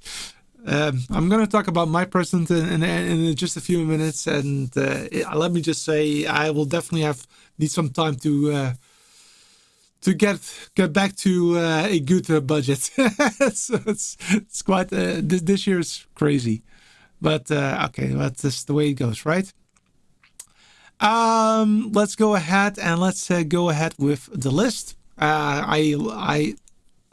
I'm gonna talk about my present in just a few minutes, and let me just say I will definitely need some time to get back to a good budget. So it's quite this year's crazy, but okay, that's the way it goes, right? Let's go ahead and let's go ahead with the list. I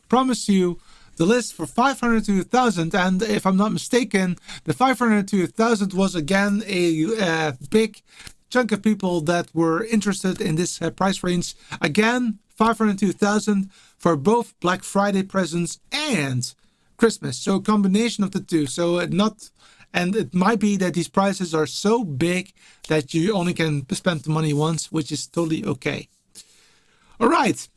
promised you the list for 500 to 1,000, and if I'm not mistaken, the 500 to 1,000 was again a big chunk of people that were interested in this price range. Again, 500 to 1,000 for both Black Friday presents and Christmas. So a combination of the two. So it might be that these prices are so big that you only can spend the money once, which is totally okay. All right.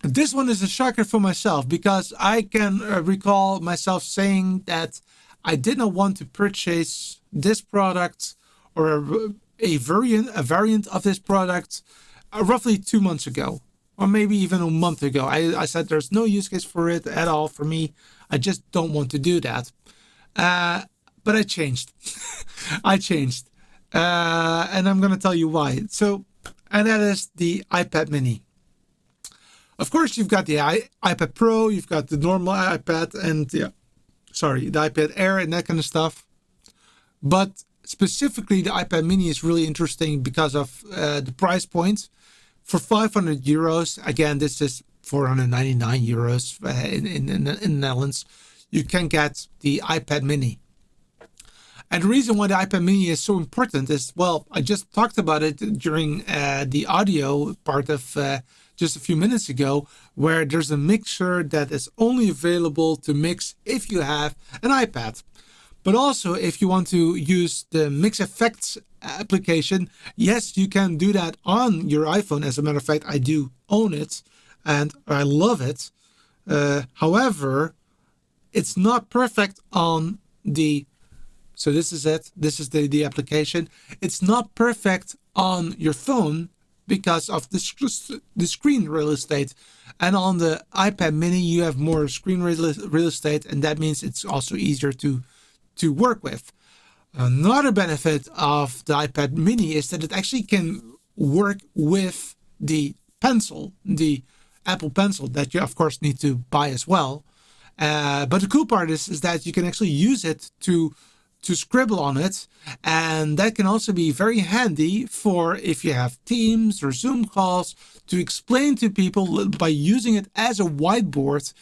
This one is a shocker for myself because I can recall myself saying that I did not want to purchase this product or a variant of this product roughly 2 months ago, or maybe even a month ago. I said there's no use case for it at all for me. I just don't want to do that. But I changed. I changed. And I'm going to tell you why. So, and that is the iPad mini. Of course, you've got the iPad Pro, you've got the normal iPad, and the iPad Air and that kind of stuff. But specifically, the iPad mini is really interesting because of the price point. For 500 euros, again, this is 499 euros in the Netherlands, you can get the iPad mini. And the reason why the iPad mini is so important is, well, I just talked about it during the audio part of just a few minutes ago, where there's a mixer that is only available to mix if you have an iPad. But also, if you want to use the Mix Effects application, yes, you can do that on your iPhone. As a matter of fact, I do own it and I love it. However, it's not perfect on the... So this is it. This is the application. It's not perfect on your phone because of the screen real estate. And on the iPad mini, you have more screen real estate, and that means it's also easier to work with. Another benefit of the iPad mini is that it actually can work with the pencil, the Apple Pencil, that you of course need to buy as well. But the cool part is that you can actually use it to scribble on it, and that can also be very handy for if you have Teams or Zoom calls to explain to people by using it as a whiteboard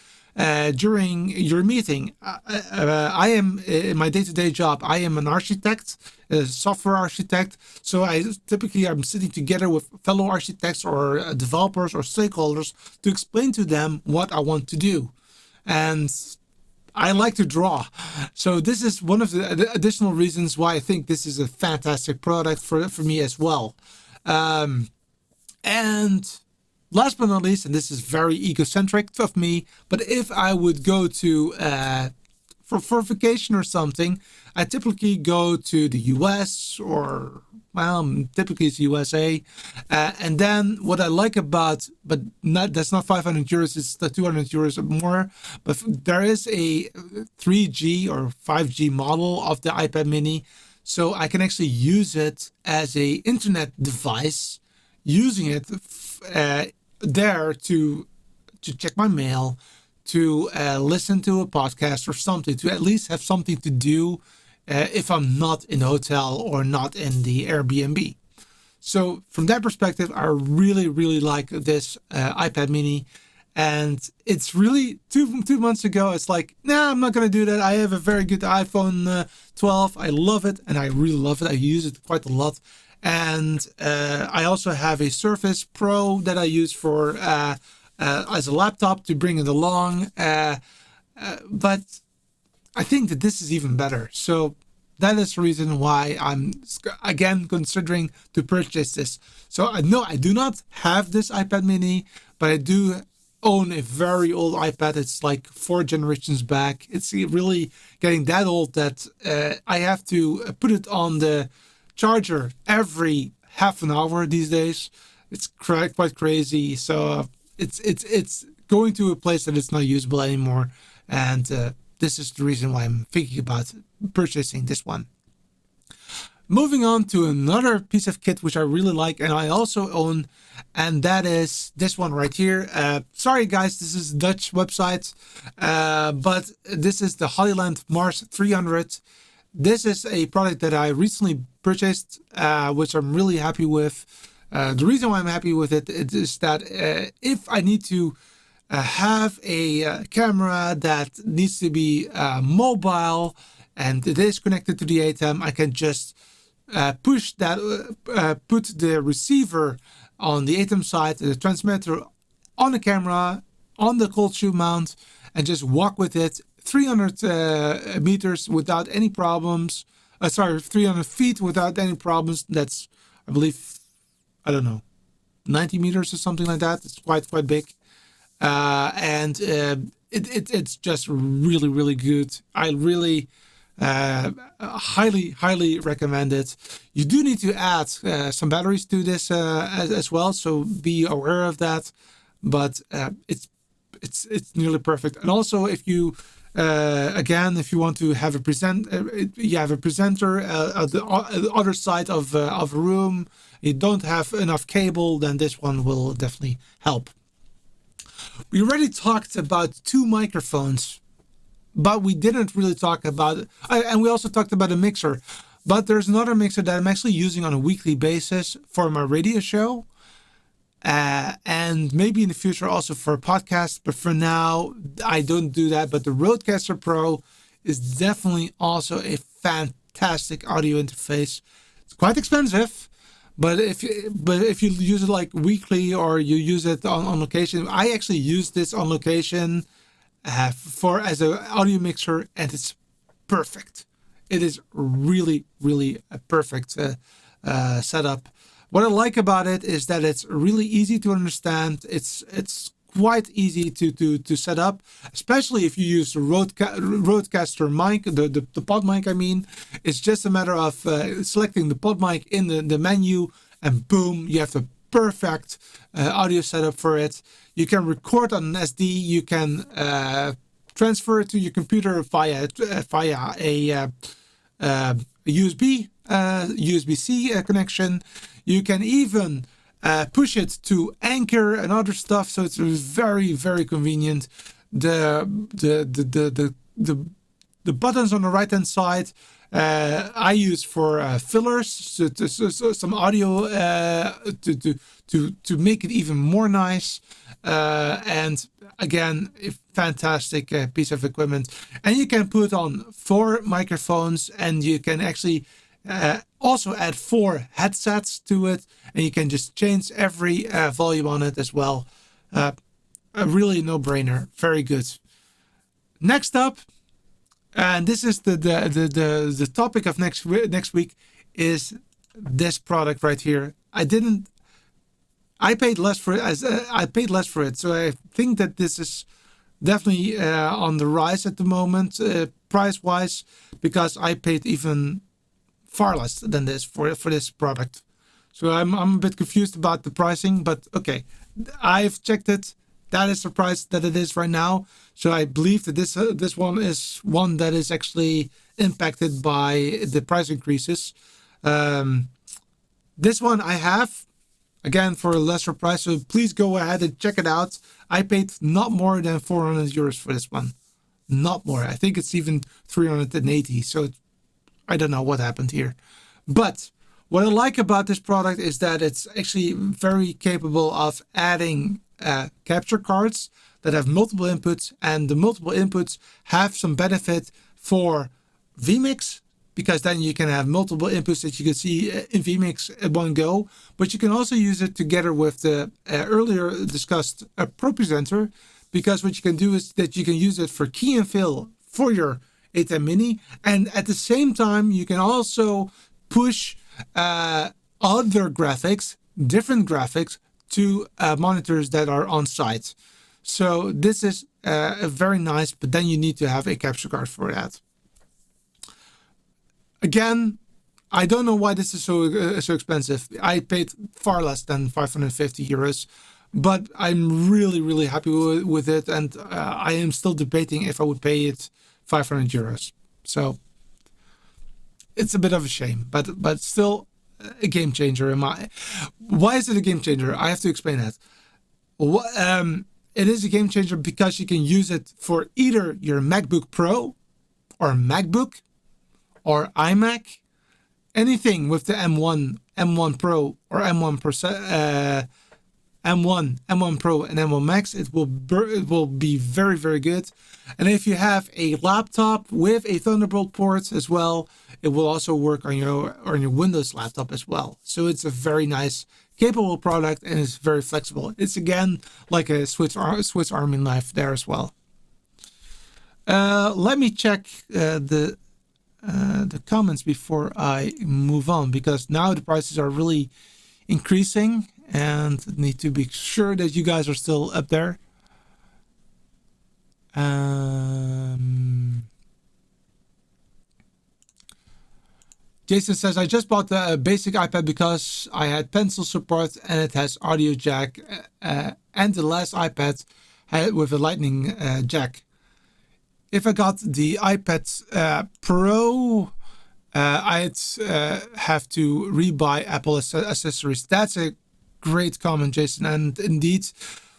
during your meeting. I am, in my day-to-day job, I am an architect, a software architect, so I'm sitting together with fellow architects or developers or stakeholders to explain to them what I want to do. And I like to draw. So this is one of the additional reasons why I think this is a fantastic product for me as well. And last but not least, and this is very egocentric of me, but if I would go to for vacation or something, I typically go to the US or, well, typically it's USA. And then what I like about, but that's not 500 euros, it's the 200 euros or more. But there is a 3G or 5G model of the iPad mini. So I can actually use it as a internet device, using it there to check my mail, to listen to a podcast or something, to at least have something to do if I'm not in a hotel or not in the Airbnb. So from that perspective, I really, really like this iPad mini. And it's really, two months ago, it's like, nah, I'm not going to do that. I have a very good iPhone 12. I love it, and I really love it. I use it quite a lot. And I also have a Surface Pro that I use for as a laptop to bring it along. But I think that this is even better. So that is the reason why I'm, again, considering to purchase this. So I know I do not have this iPad mini, but I do own a very old iPad. It's like 4 generations back. It's really getting that old that I have to put it on the charger every half an hour these days. It's quite crazy. So it's going to a place that it's not usable anymore. And this is the reason why I'm thinking about purchasing this one. Moving on to another piece of kit which I really like and I also own, and that is this one right here. Sorry guys, this is a Dutch website, but this is the Hollyland Mars 300. This is a product that I recently purchased, which I'm really happy with. The reason why I'm happy with it is that if I need to have a camera that needs to be mobile and it is connected to the ATEM, I can just push that, put the receiver on the ATEM side, the transmitter on the camera, on the cold shoe mount, and just walk with it 300 meters without any problems. 300 feet without any problems. That's, I believe, I don't know, 90 meters or something like that. It's quite big. And it's just really, really good. I really highly recommend it. You do need to add some batteries to this as well, so be aware of that. But it's nearly perfect. And also, if you if you want to have a presenter at the other side of a room, you don't have enough cable, then this one will definitely help. We already talked about 2 microphones, but we didn't really talk about it. And we also talked about a mixer. But there's another mixer that I'm actually using on a weekly basis for my radio show. And maybe in the future also for a podcast. But for now, I don't do that. But the Rodecaster Pro is definitely also a fantastic fantastic audio interface. It's quite expensive, but if you use it like weekly or you use it on location, I actually use this on location as an audio mixer, and it's perfect. It is really, really a perfect setup. What I like about it is that it's really easy to understand. It's quite easy to set up, especially if you use the Rodecaster mic, the pod mic. I mean, it's just a matter of selecting the pod mic in the menu, and boom, you have the perfect audio setup for it. You can record on an SD. You can transfer it to your computer via a USB-C connection. You can even push it to Anchor and other stuff, so it's very, very convenient. The buttons on the right hand side I use for fillers, so some audio to make it even more nice. And again, a fantastic piece of equipment. And you can put on 4 microphones, and you can actually also add 4 headsets to it, and you can just change every volume on it as well. A really no-brainer. Very good. Next up, and this is the topic of next week, is this product right here. I paid less for it, so I think that this is definitely on the rise at the moment, price-wise, because I paid even far less than this for this product. So I'm a bit confused about the pricing, but okay, I've checked it. That is the price that it is right now. So I believe that this one is one that is actually impacted by the price increases. This one I have, again, for a lesser price, so please go ahead and check it out. I paid not more than 400 euros for this one. Not more. I think it's even 380. So I don't know what happened here. But what I like about this product is that it's actually very capable of adding capture cards that have multiple inputs, and the multiple inputs have some benefit for vMix, because then you can have multiple inputs that you can see in vMix at one go. But you can also use it together with the earlier discussed Pro Presenter, because what you can do is that you can use it for key and fill for your A10 Mini, and at the same time you can also push other graphics, different graphics, to monitors that are on site. So this is very nice, but then you need to have a capture card for that. Again, I don't know why this is so expensive. I paid far less than 550 euros, but I'm really, really happy with it, and I am still debating if I would pay it 500 euros. So it's a bit of a shame, but still a game changer. Why is it a game changer? I have to explain that. It is a game changer because you can use it for either your MacBook Pro or MacBook or iMac, anything with the M1 Pro or M1 Pro and M1 Max. It will be very, very good. And if you have a laptop with a Thunderbolt port as well, it will also work on your Windows laptop as well. So it's a very nice, capable product, and it's very flexible. It's again like a Swiss Army knife there as well. Let me check the comments before I move on, because now the prices are really increasing, and need to be sure that you guys are still up there. Jason says, I just bought the basic iPad because I had pencil support and it has audio jack, and the last iPad had with a lightning jack. If I got the iPad Pro, I'd have to rebuy Apple accessories. That's a great comment, Jason. And indeed,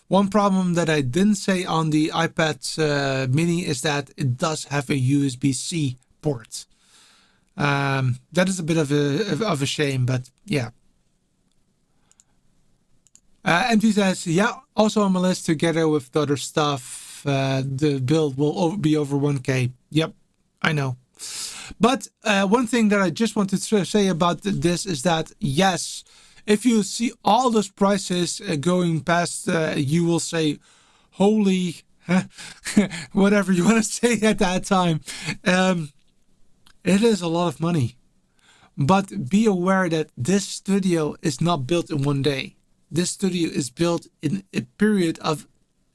one problem that I didn't say on the iPad Mini is that it does have a USB-C port. That is a bit of a shame, but yeah. MT says, yeah, also on my list together with the other stuff. The build will be over 1K. Yep, I know. But one thing that I just wanted to say about this is that, yes, if you see all those prices going past, you will say, holy, whatever you want to say at that time. It is a lot of money. But be aware that this studio is not built in one day. This studio is built in a period of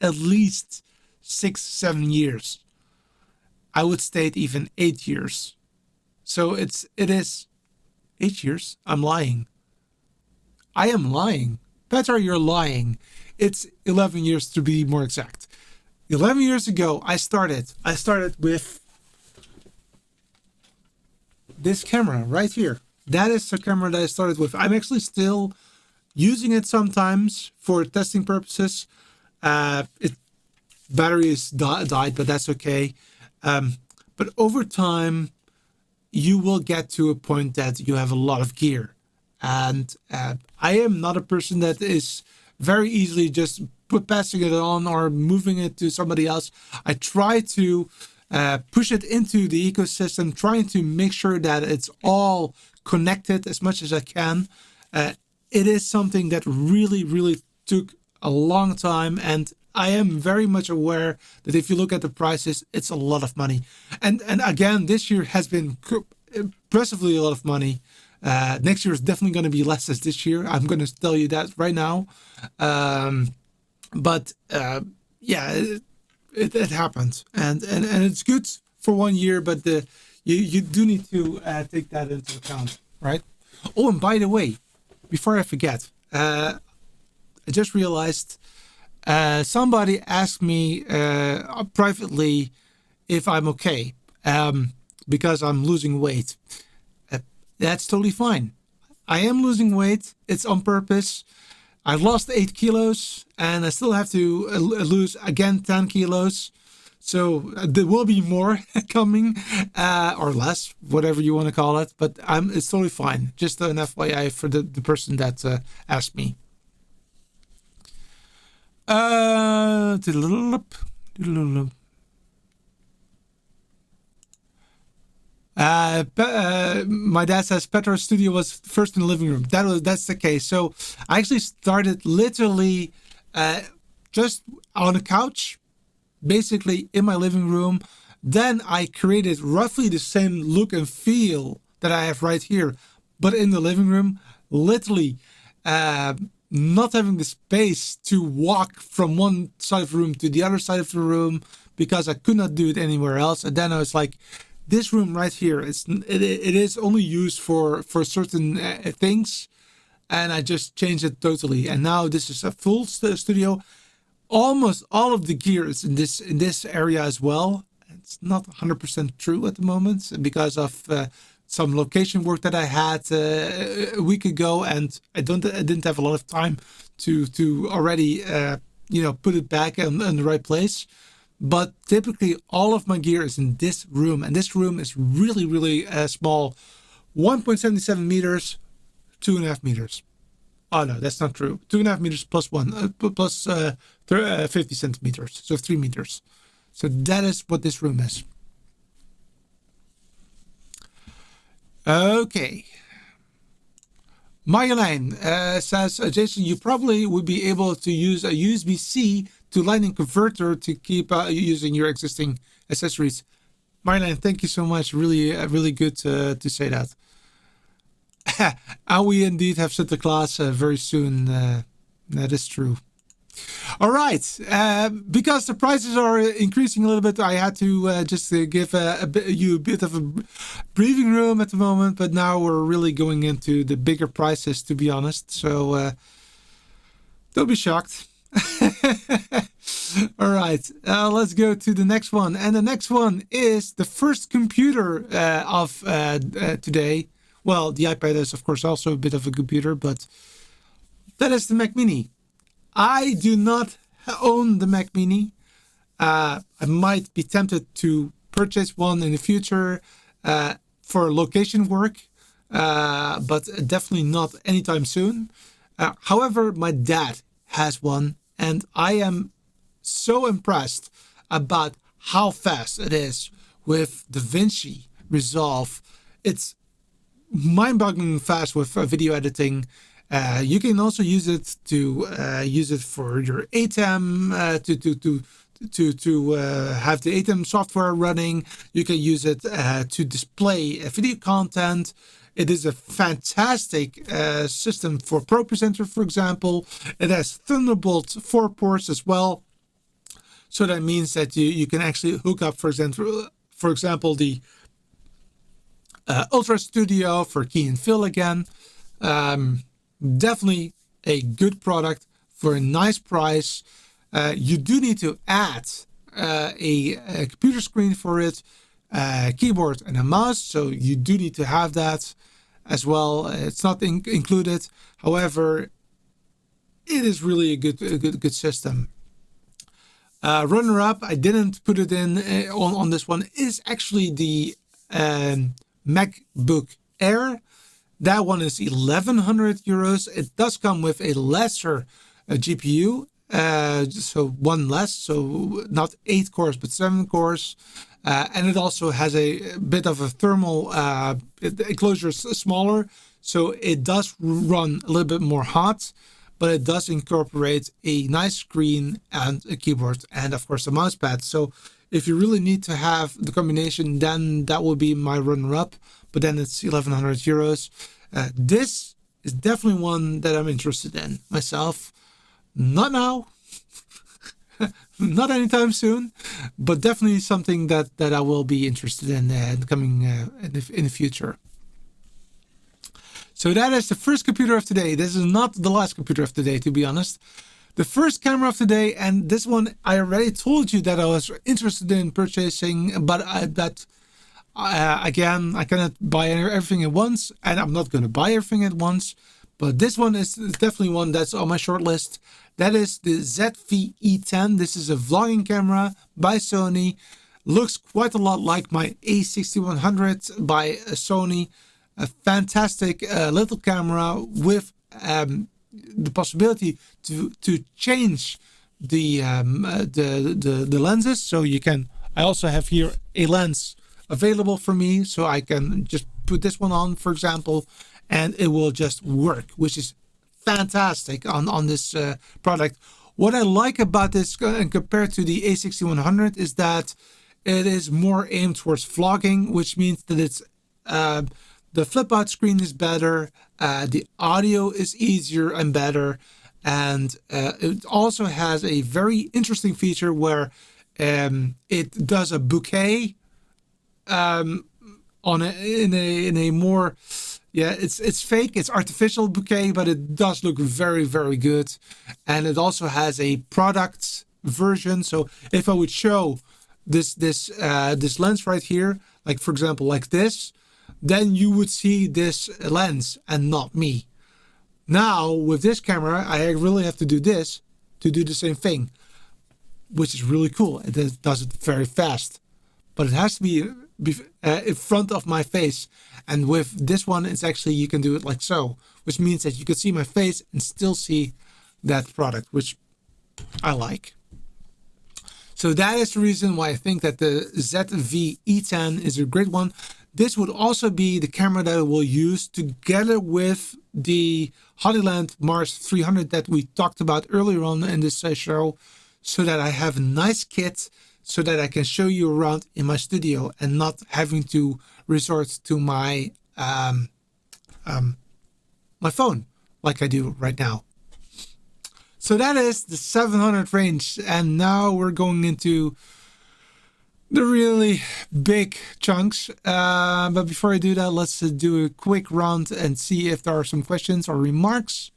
at least 6-7 years. I would state even 8 years. So it is 8 years. I'm lying. I am lying. Petra, you're lying. It's 11 years to be more exact. 11 years ago, I started with this camera right here. That is the camera that I started with. I'm actually still using it sometimes for testing purposes. Battery is died, but that's okay. But over time, you will get to a point that you have a lot of gear. And I am not a person that is very easily just passing it on or moving it to somebody else. I try to push it into the ecosystem, trying to make sure that it's all connected as much as I can. It is something that really, really took a long time, and I am very much aware that if you look at the prices, it's a lot of money. And again, this year has been impressively a lot of money. Next year is definitely going to be less as this year. I'm going to tell you that right now. It happened, and it's good for 1 year, but you do need to take that into account, right? Oh, and by the way, before I forget, I just realized somebody asked me privately if I'm okay because I'm losing weight. That's totally fine. I am losing weight. It's on purpose. I lost 8 kilos and I still have to lose again 10 kilos. So there will be more coming or less, whatever you want to call it. But it's totally fine. Just an FYI for the person that asked me. My dad says Petra's studio was first in the living room. That's the case. So I actually started literally just on a couch, basically in my living room. Then I created roughly the same look and feel that I have right here, but in the living room, literally not having the space to walk from one side of the room to the other side of the room because I could not do it anywhere else. And then I was like, this room right here, it is only used for certain things, and I just changed it totally. And now this is a full studio. Almost all of the gear is in this area as well. It's not 100% true at the moment because of some location work that I had a week ago, and I didn't have a lot of time to already put it back in the right place. But typically all of my gear is in this room, and this room is really, really small. 1.77 meters, 2.5 meters. Oh no, that's not true. 2.5 meters plus 50 centimeters, so 3 meters. So that is what this room is. Okay. Marjolein says, Jason, you probably would be able to use a USB-C to Lightning converter to keep using your existing accessories. Marjolein, thank you so much. Really, really good to say that. And we indeed have Santa Claus very soon. That is true. All right. Because the prices are increasing a little bit, I had to just give you a bit of a breathing room at the moment. But now we're really going into the bigger prices, to be honest. So don't be shocked. All right. Let's go to the next one. And the next one is the first computer of today. Well, the iPad is, of course, also a bit of a computer, but that is the Mac Mini. I do not own the Mac Mini. I might be tempted to purchase one in the future for location work, but definitely not anytime soon. However, my dad has one, and I am so impressed about how fast it is with Davinci resolve. It's mind-boggling fast with video editing. You can also use it to use it for your ATEM to have the ATEM software running. You can use it to display video content. It is a fantastic system for Pro Presenter, for example. It has Thunderbolt 4 ports as well. So that means that you can actually hook up, for example, the Ultra Studio for key and fill again. Definitely a good product for a nice price. You do need to add a computer screen for it, keyboard and a mouse. So you do need to have that as well. It's not included. However, it is really a good system. Runner-up, I didn't put it in on this one, is actually the MacBook Air. That one is 1,100 euros. It does come with a lesser GPU, so one less, so not 8 cores but 7 cores. And it also has a bit of a thermal enclosure, smaller, so it does run a little bit more hot, but it does incorporate a nice screen and a keyboard and of course a mouse pad. So if you really need to have the combination, then that will be my runner-up, but then it's 1,100 euros. This is definitely one that I'm interested in myself. Not now, not anytime soon, but definitely something that I will be interested in coming in the future. So that is the first computer of today. This is not the last computer of today, to be honest. The first camera of today, and this one I already told you that I was interested in purchasing, but again, I cannot buy everything at once, and I'm not going to buy everything at once. But this one is definitely one that's on my short list. That is the ZV-E10. This is a vlogging camera by Sony. Looks quite a lot like my A6100 by Sony. A fantastic little camera with the possibility to change the lenses. So you can. I also have here a lens available for me, so I can just put this one on, for example, and it will just work, which is fantastic on this product. What I like about this compared to the A6100 is that it is more aimed towards vlogging, which means that it's the flip out screen is better, the audio is easier and better, and it also has a very interesting feature where it does a bouquet in a more, it's fake, it's artificial bouquet, but it does look very, very good. And it also has a product version. So if I would show this lens right here, like for example like this, then you would see this lens and not me. Now with this camera, I really have to do this to do the same thing, which is really cool. It does it very fast, but it has to be in front of my face. And with this one, it's actually, you can do it like so, which means that you can see my face and still see that product, which I like. So that is the reason why I think that the ZV-E10 is a great one. This would also be the camera that I will use together with the Hollyland Mars 300 that we talked about earlier on in this show, so that I have a nice kit so that I can show you around in my studio and not having to resort to my my phone like I do right now. So that is the 700 range, and now we're going into the really big chunks. But before I do that, let's do a quick round and see if there are some questions or remarks.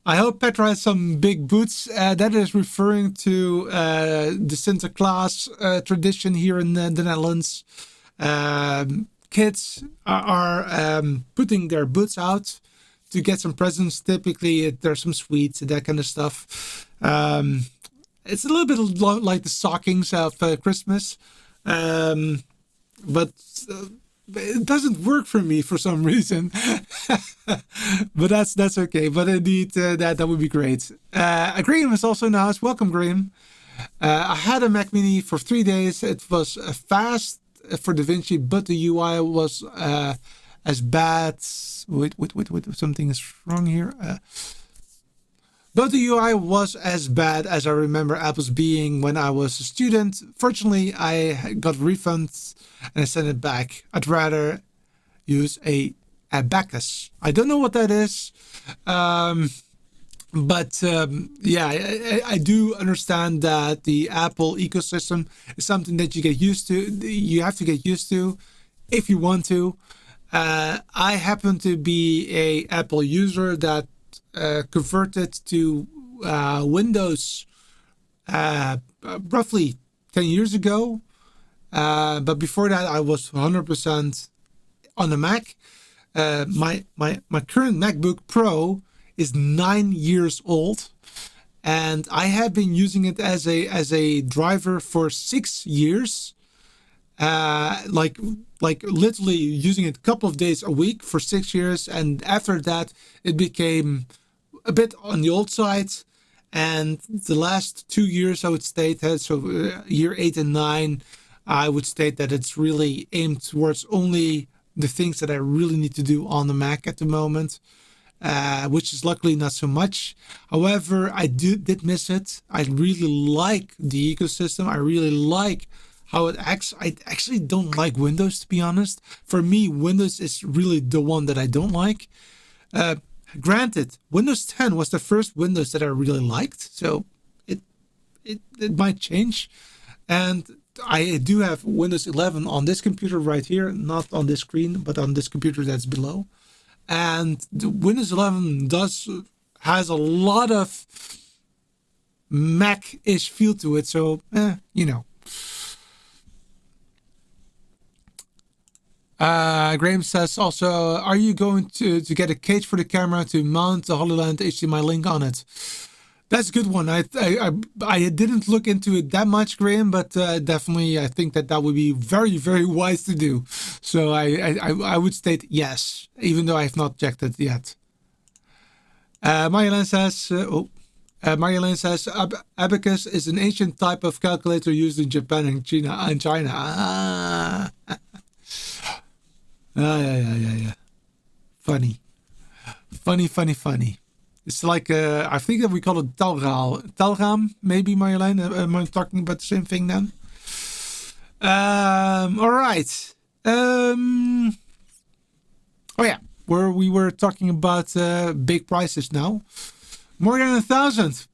I hope Petra has some big boots. That is referring to the Sinterklaas tradition here in the Netherlands. Kids are putting their boots out to get some presents. Typically, there's some sweets and that kind of stuff. It's a little bit like the stockings of Christmas. But it doesn't work for me for some reason. But that's okay. But indeed, that would be great. Graham is also in the house. Welcome, Graham. I had a Mac Mini for 3 days. It was fast for Davinci, but the UI was as bad. Wait, something is wrong here. But the UI was as bad as I remember Apple's being when I was a student. Fortunately, I got refunds and I sent it back. I'd rather use a Abacus. I don't know what that is. But yeah, I do understand that the Apple ecosystem is something that you get used to. You have to get used to if you want to. I happen to be a Apple user that converted to Windows roughly 10 years ago. But before that, I was 100% on the Mac. My current MacBook Pro is 9 years old, and I have been using it as a driver for 6 years. Like literally using it a couple of days a week for 6 years, and after that it became a bit on the old side. And the last 2 years, I would state that, so year 8 and 9, I would state that it's really aimed towards only the things that I really need to do on the Mac at the moment. Which is luckily not so much. However, I did miss it. I really like the ecosystem. I really like how it acts. I actually don't like Windows, to be honest. For me, Windows is really the one that I don't like. Granted, Windows 10 was the first Windows that I really liked, so it might change. And I do have Windows 11 on this computer right here, not on this screen, but on this computer that's below. And the Windows 11 has a lot of Mac-ish feel to it, so you know. Graham says also, are you going to get a cage for the camera to mount the HoloLens HDMI link on it? That's a good one. I didn't look into it that much, Graham, but definitely I think that would be very, very wise to do. So I would state yes, even though I have not checked it yet. Marjolein says, Abacus is an ancient type of calculator used in Japan and China. Yeah. Funny. It's like, I think that we call it Talraam, maybe, Marjolein. Am I talking about the same thing then? All right. Oh yeah, we were talking about big prices now. More than 1,000.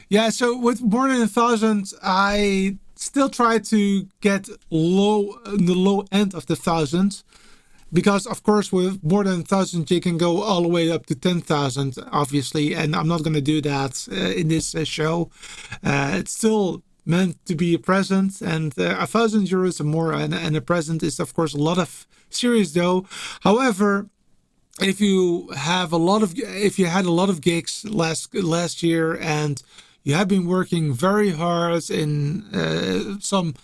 Yeah, so with more than 1,000, I still try to get the low end of the 1,000. Because, of course, with more than 1,000, you can go all the way up to 10,000, obviously. And I'm not going to do that in this show. It's still meant to be a present. And 1,000 euros or more and a present is, of course, a lot of serious dough. However, if you had a lot of gigs last year and you have been working very hard in some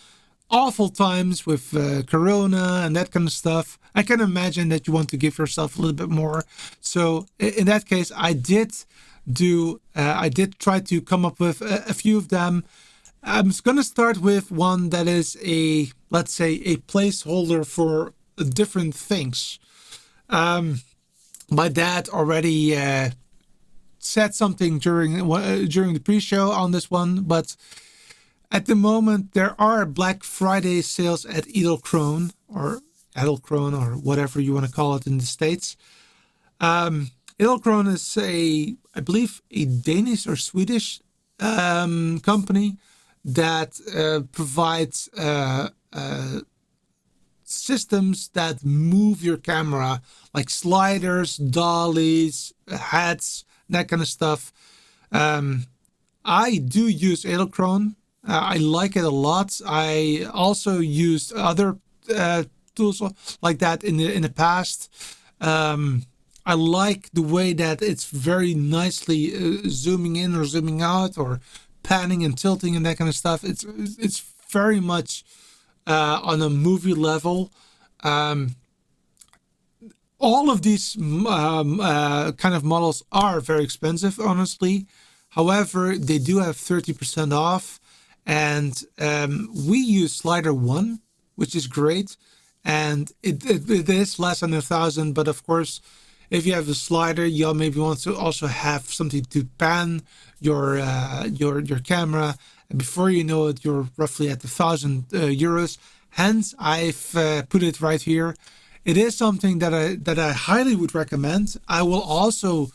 awful times with Corona and that kind of stuff, I can imagine that you want to give yourself a little bit more. So in that case, I did try to come up with a few of them. I'm going to start with one that is let's say a placeholder for different things. My dad already said something during the pre-show on this one, but at the moment, there are Black Friday sales at Edelkrone or whatever you want to call it in the States. Edelkrone is I believe a Danish or Swedish company that provides systems that move your camera, like sliders, dollies, hats, that kind of stuff. I do use Edelkrone. I like it a lot. I also used other tools like that in the past. I like the way that it's very nicely zooming in or zooming out or panning and tilting and that kind of stuff. It's very much on a movie level. All of these kind of models are very expensive, honestly. However, they do have 30% off, and we use slider 1, which is great, and it is less than 1,000. But of course, if you have a slider, you maybe want to also have something to pan your camera, and before you know it, you're roughly at 1,000 euros. Hence, I've put it right here. It is something that I highly would recommend. I will also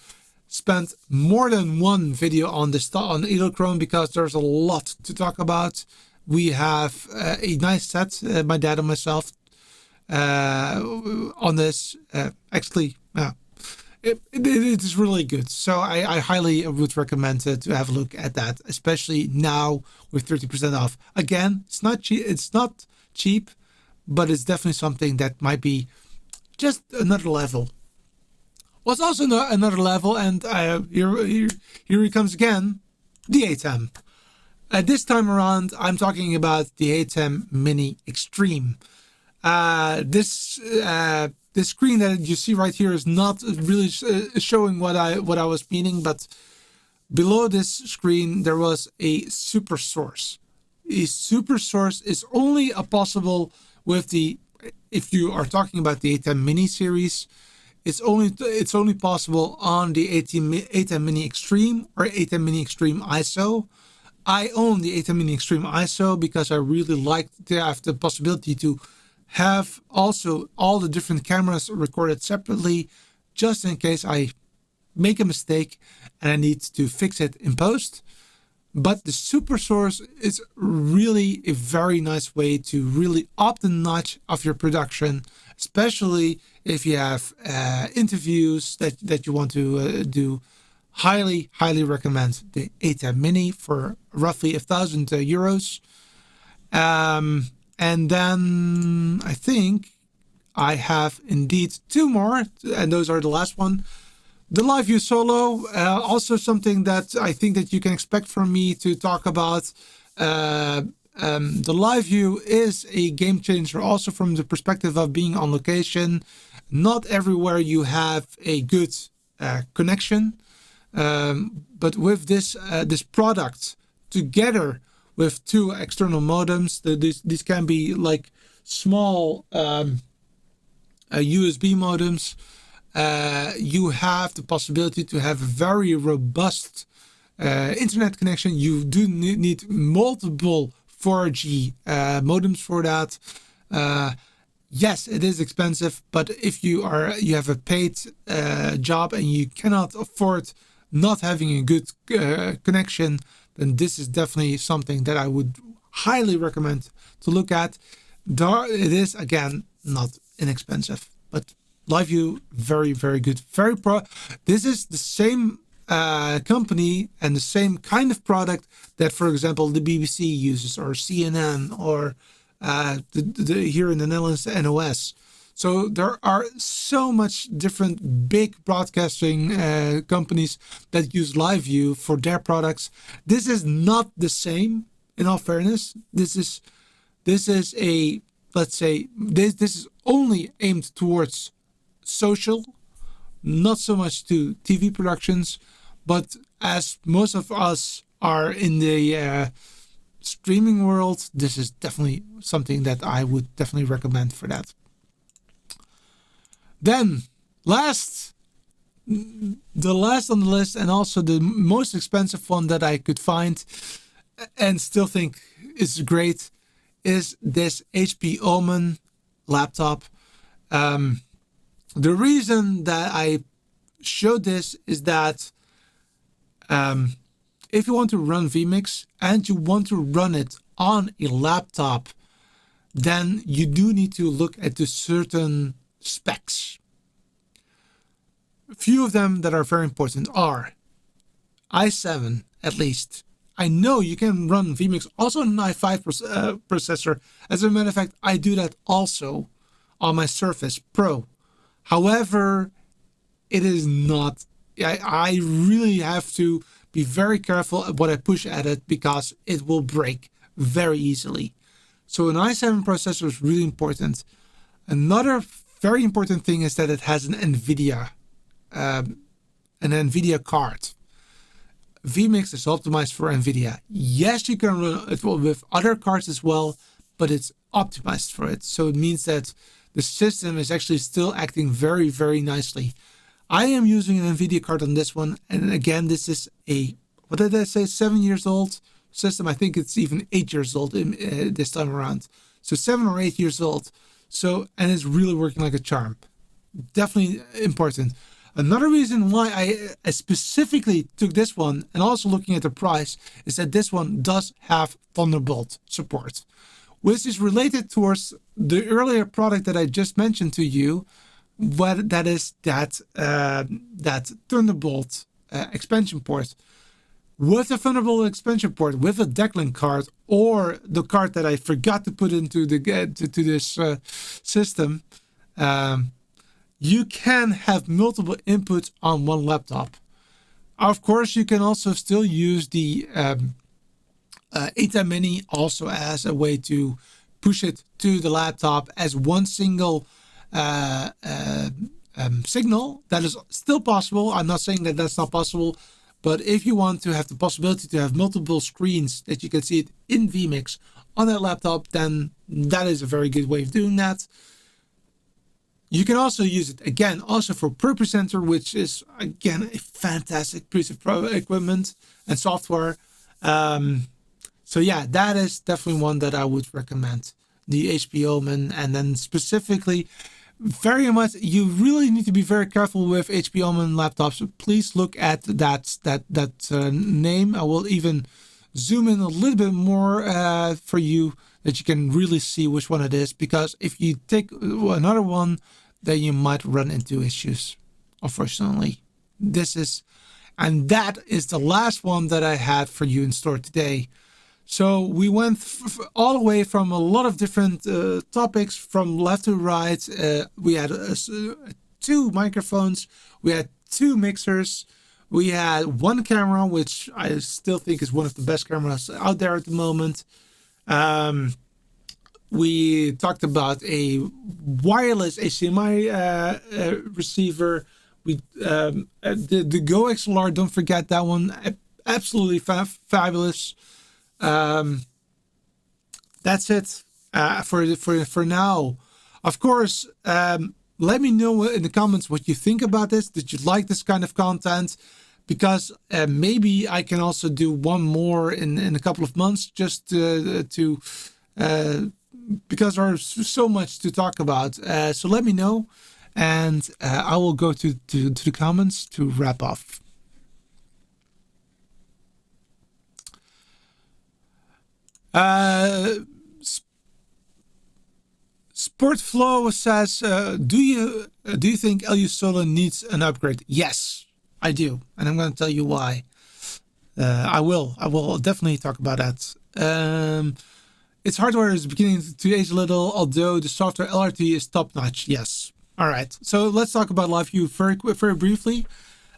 spend more than one video on this on Edelkrone because there's a lot to talk about. We have a nice set, my dad and myself, on this. Actually, it is really good. So I highly would recommend to have a look at that, especially now with 30% off. Again, it's not cheap. It's not cheap, but it's definitely something that might be just another level. What's also another level, and here he comes again, the ATEM. This time around, I'm talking about the ATEM Mini Extreme. This screen that you see right here is not really showing what I was meaning, but below this screen there was a super source. A super source is only possible with the, if you are talking about the ATEM Mini series, it's only possible on the ATEM Mini Extreme or ATEM Mini Extreme ISO. I own the ATEM Mini Extreme ISO because I really like to have the possibility to have also all the different cameras recorded separately, just in case I make a mistake and I need to fix it in post. But the super source is really a very nice way to really up the notch of your production, especially if you have interviews that you want to do. Highly recommend the ATEM Mini for roughly 1,000 euros. And then I think I have indeed two more, and those are the last one. The Live View Solo, also something that I think that you can expect from me to talk about. The Live View is a game changer also from the perspective of being on location. Not everywhere you have a good connection, but with this product together with two external modems, these can be like small USB modems. You have the possibility to have a very robust internet connection. You do need multiple 4G modems for that. Yes, it is expensive, but if you have a paid job and you cannot afford not having a good connection, then this is definitely something that I would highly recommend to look at. It is, again, not inexpensive, but Live View, very good, this is the same company and the same kind of product that, for example, the BBC uses, or CNN, or here in the Netherlands, the NOS. So there are so much different big broadcasting companies that use Live View for their products. This is not the same, in all fairness. This is a, let's say, this is only aimed towards social, not so much to TV productions, but as most of us are in the streaming world, this is definitely something that I would definitely recommend for that. Then the last on the list, and also the most expensive one that I could find and still think is great, is this HP Omen laptop. The reason that I showed this is that if you want to run vMix and you want to run it on a laptop, then you do need to look at the certain specs. A few of them that are very important are i7, at least. I know you can run vMix also on an i5 processor. As a matter of fact, I do that also on my Surface Pro. However, it is not, I really have to be very careful at what I push at it because it will break very easily. So an i7 processor is really important. Another very important thing is that it has an NVIDIA card. vMix is optimized for NVIDIA. Yes, you can run it with other cards as well, but it's optimized for it. So it means that the system is actually still acting very, very nicely. I am using an NVIDIA card on this one. And again, this is a, what did I say, 7 years old system. I think it's even 8 years old this time around. So 7 or 8 years old. So, and it's really working like a charm. Definitely important. Another reason why I specifically took this one, and also looking at the price, is that this one does have Thunderbolt support, which is related towards the earlier product that I just mentioned to you, but that is that Thunderbolt expansion port. With a Thunderbolt expansion port, with a Declan card, or the card that I forgot to put into the to this system, you can have multiple inputs on one laptop. Of course, you can also still use the 810 Mini also as a way to push it to the laptop as one single signal. That is still possible. I'm not saying that that's not possible, but if you want to have the possibility to have multiple screens that you can see it in vMix on that laptop, then that is a very good way of doing that. You can also use it again also for PurposeCenter, which is again a fantastic piece of equipment and software. So yeah, that is definitely one that I would recommend, the HP Omen. And then specifically, very much, you really need to be very careful with HP Omen laptops. Please look at that name. I will even zoom in a little bit more for you, that you can really see which one it is, because if you take another one, then you might run into issues, unfortunately. And that is the last one that I had for you in store today. So we went all the way from a lot of different topics, from left to right. We had 2 microphones, we had 2 mixers, we had 1 camera, which I still think is one of the best cameras out there at the moment. We talked about a wireless HDMI receiver. The Go XLR, don't forget that one. Absolutely fabulous. That's it for now. Of course, let me know in the comments what you think about this. Did you like this kind of content? Because maybe I can also do one more in a couple of months, just because there's so much to talk about. So let me know, and I will go to the comments to wrap up. Sportflow says, do you think LU Solo needs an upgrade? Yes, I do, and I'm going to tell you why. I will definitely talk about that. Its hardware is beginning to age a little, although the software LRT is top notch. Yes. All right. So let's talk about LiveView very briefly.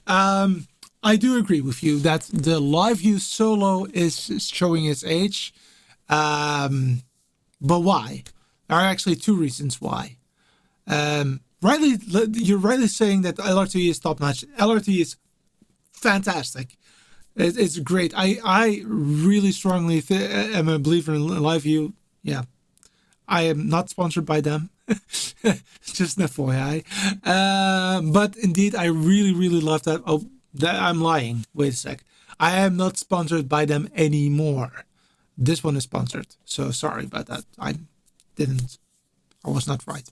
I do agree with you that the LiveView Solo is showing its age. But why? There are actually 2 reasons why. You're rightly saying that LRT is top notch. LRT is fantastic. It's great. I really strongly am a believer in LiveView. Yeah, I am not sponsored by them. Just an FYI. But indeed, I really love that. Oh, I'm lying. Wait a sec. I am not sponsored by them anymore. This one is sponsored. So sorry about that. I was not right.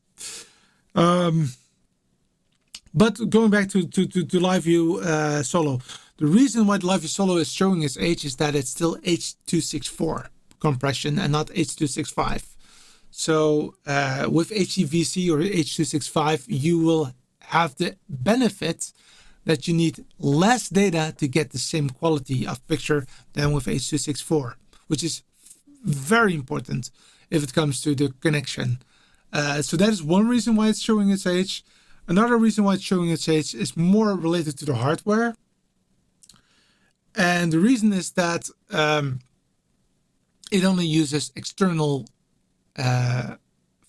But going back to LiveView Solo. The reason why the LiveView Solo is showing its age is that it's still H.264 compression and not H.265. So with HEVC or H.265, you will have the benefit that you need less data to get the same quality of picture than with H.264, which is very important if it comes to the connection. So that is one reason why it's showing its age. Another reason why it's showing its age is more related to the hardware. And the reason is that it only uses external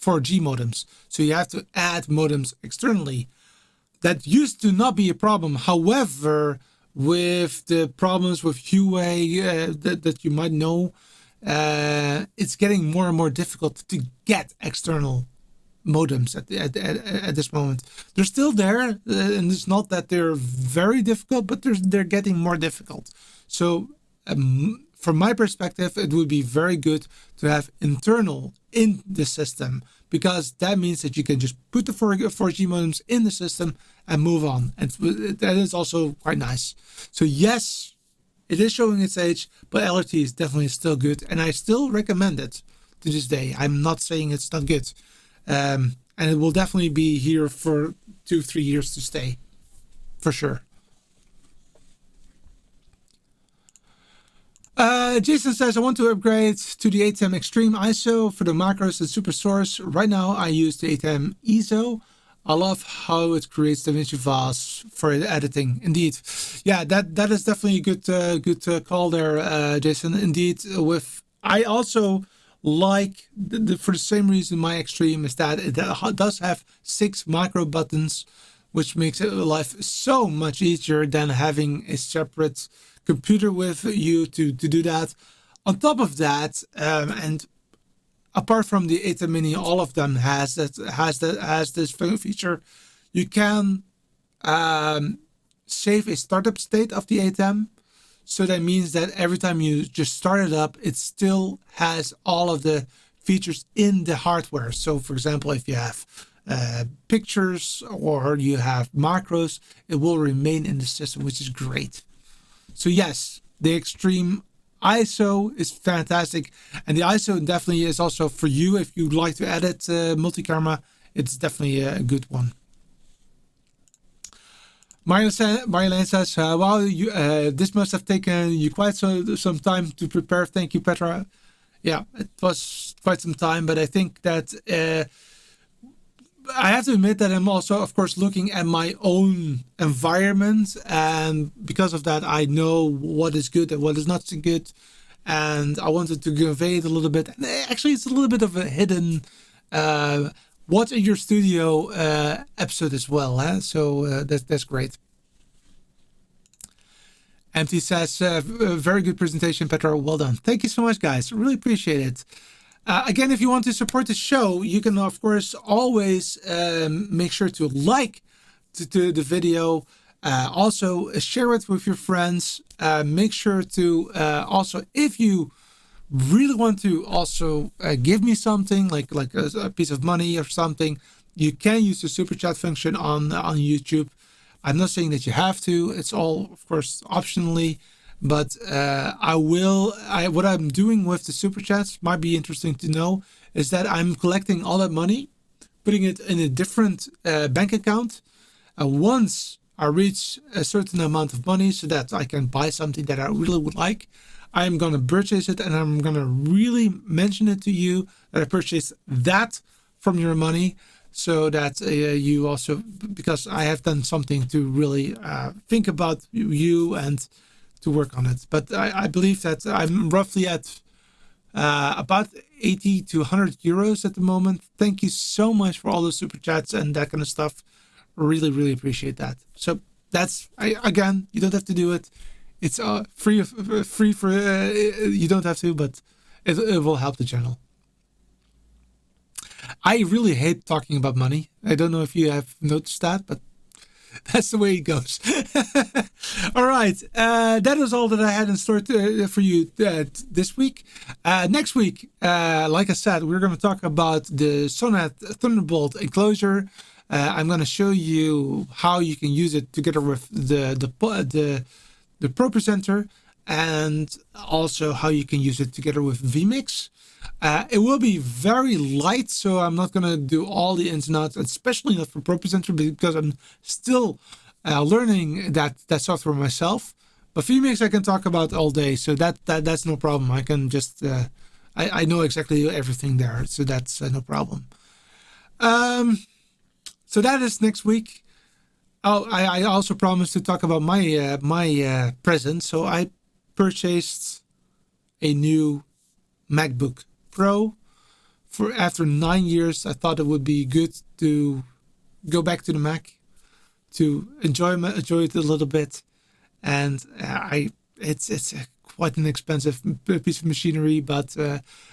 4G modems. So you have to add modems externally. That used to not be a problem. However, with the problems with Huawei that you might know, it's getting more and more difficult to get external modems at this moment. They're still there, and it's not that they're very difficult, but they're getting more difficult. So from my perspective, it would be very good to have internal in the system, because that means that you can just put the 4G modems in the system and move on. And that is also quite nice. So yes, it is showing its age, but LRT is definitely still good. And I still recommend it to this day. I'm not saying it's not good. And it will definitely be here for 2-3 years to stay, for sure. Jason says, I want to upgrade to the ATEM Extreme ISO for the macros and super source. Right now, I use the ATEM ISO. I love how it creates Davinci files for editing. Indeed, yeah, that is definitely a good call there, Jason. Indeed, I also like for the same reason my Extreme is that it does have 6 micro buttons, which makes life so much easier than having a separate computer with you to do that. On top of that, and apart from the ATEM Mini, all of them has this feature. You can save a startup state of the ATEM. So that means that every time you just start it up, it still has all of the features in the hardware. So for example, if you have pictures or you have macros, it will remain in the system, which is great. So yes, the Extreme ISO is fantastic, and the ISO definitely is also for you if you'd like to edit multi-camera. It's definitely a good one. Marjolein says, wow, this must have taken you quite some time to prepare. Thank you, Petra. Yeah, it was quite some time, but I think that I have to admit that I'm also, of course, looking at my own environment, and because of that, I know what is good and what is not so good, and I wanted to convey it a little bit. And actually, it's a little bit of a hidden what's in your studio episode as well. So that's great. MT says, very good presentation, Petra. Well done. Thank you so much, guys. Really appreciate it. Again, if you want to support the show, you can, of course, always make sure to like the video. Also, share it with your friends. Make sure to also, if you really want to also give me something, like a piece of money or something, you can use the super chat function on YouTube. I'm not saying that you have to. It's all, of course, optionally. But what I'm doing with the super chats might be interesting to know, is that I'm collecting all that money, putting it in a different bank account. Once I reach a certain amount of money so that I can buy something that I really would like, I'm going to purchase it, and I'm going to really mention it to you that I purchased that from your money, so that you also, because I have done something to really think about you and to work on it. But I believe that I'm roughly at about 80 to 100 euros at the moment. Thank you so much for all the super chats and that kind of stuff. Really, really appreciate that. So that's, again, you don't have to do it. It's free for you don't have to, but it will help the channel. I really hate talking about money. I don't know if you have noticed that, but that's the way it goes. All right. That is all that I had in store for you this week. Next week, like I said, we're going to talk about the Sonet Thunderbolt enclosure. I'm going to show you how you can use it together with the Pro Presenter, and also how you can use it together with vMix. It will be very light, so I'm not going to do all the ins and outs, especially not for Pro Presenter, because I'm still learning that software myself. But vMix I can talk about all day, so that's no problem. I can just I know exactly everything there, so that's no problem. So that is next week. Oh, I also promised to talk about my present. So I purchased a new MacBook Pro for after 9 years, I thought it would be good to go back to the Mac, to enjoy it a little bit. And it's quite an expensive piece of machinery, but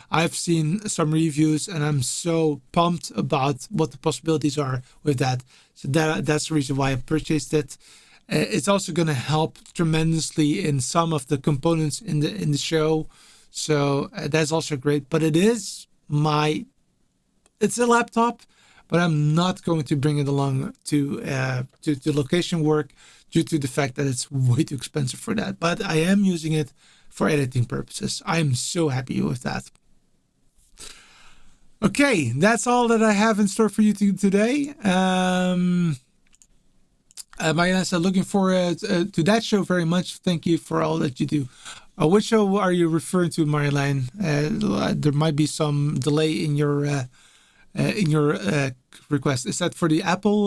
I've seen some reviews and I'm so pumped about what the possibilities are with that. So that's the reason why I purchased it. It's also going to help tremendously in some of the components in the show. So that's also great. But it's a laptop, but I'm not going to bring it along to location work due to the fact that it's way too expensive for that. But I am using it for editing purposes. I'm so happy with that. Okay, that's all that I have in store for you today. Marjolein said, looking forward to that show very much. Thank you for all that you do. Which show are you referring to, Marjolein? There might be some delay in your request. Is that for the Apple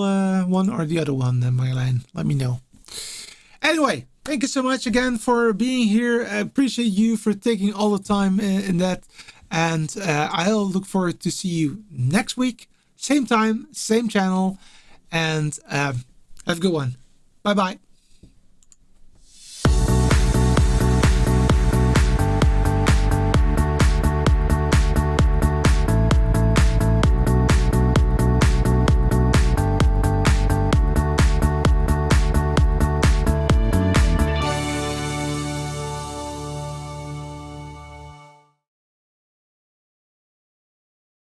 one or the other one, Marjolein? Let me know. Anyway, thank you so much again for being here. I appreciate you for taking all the time in that. And I'll look forward to see you next week. Same time, same channel. And have a good one. Bye-bye.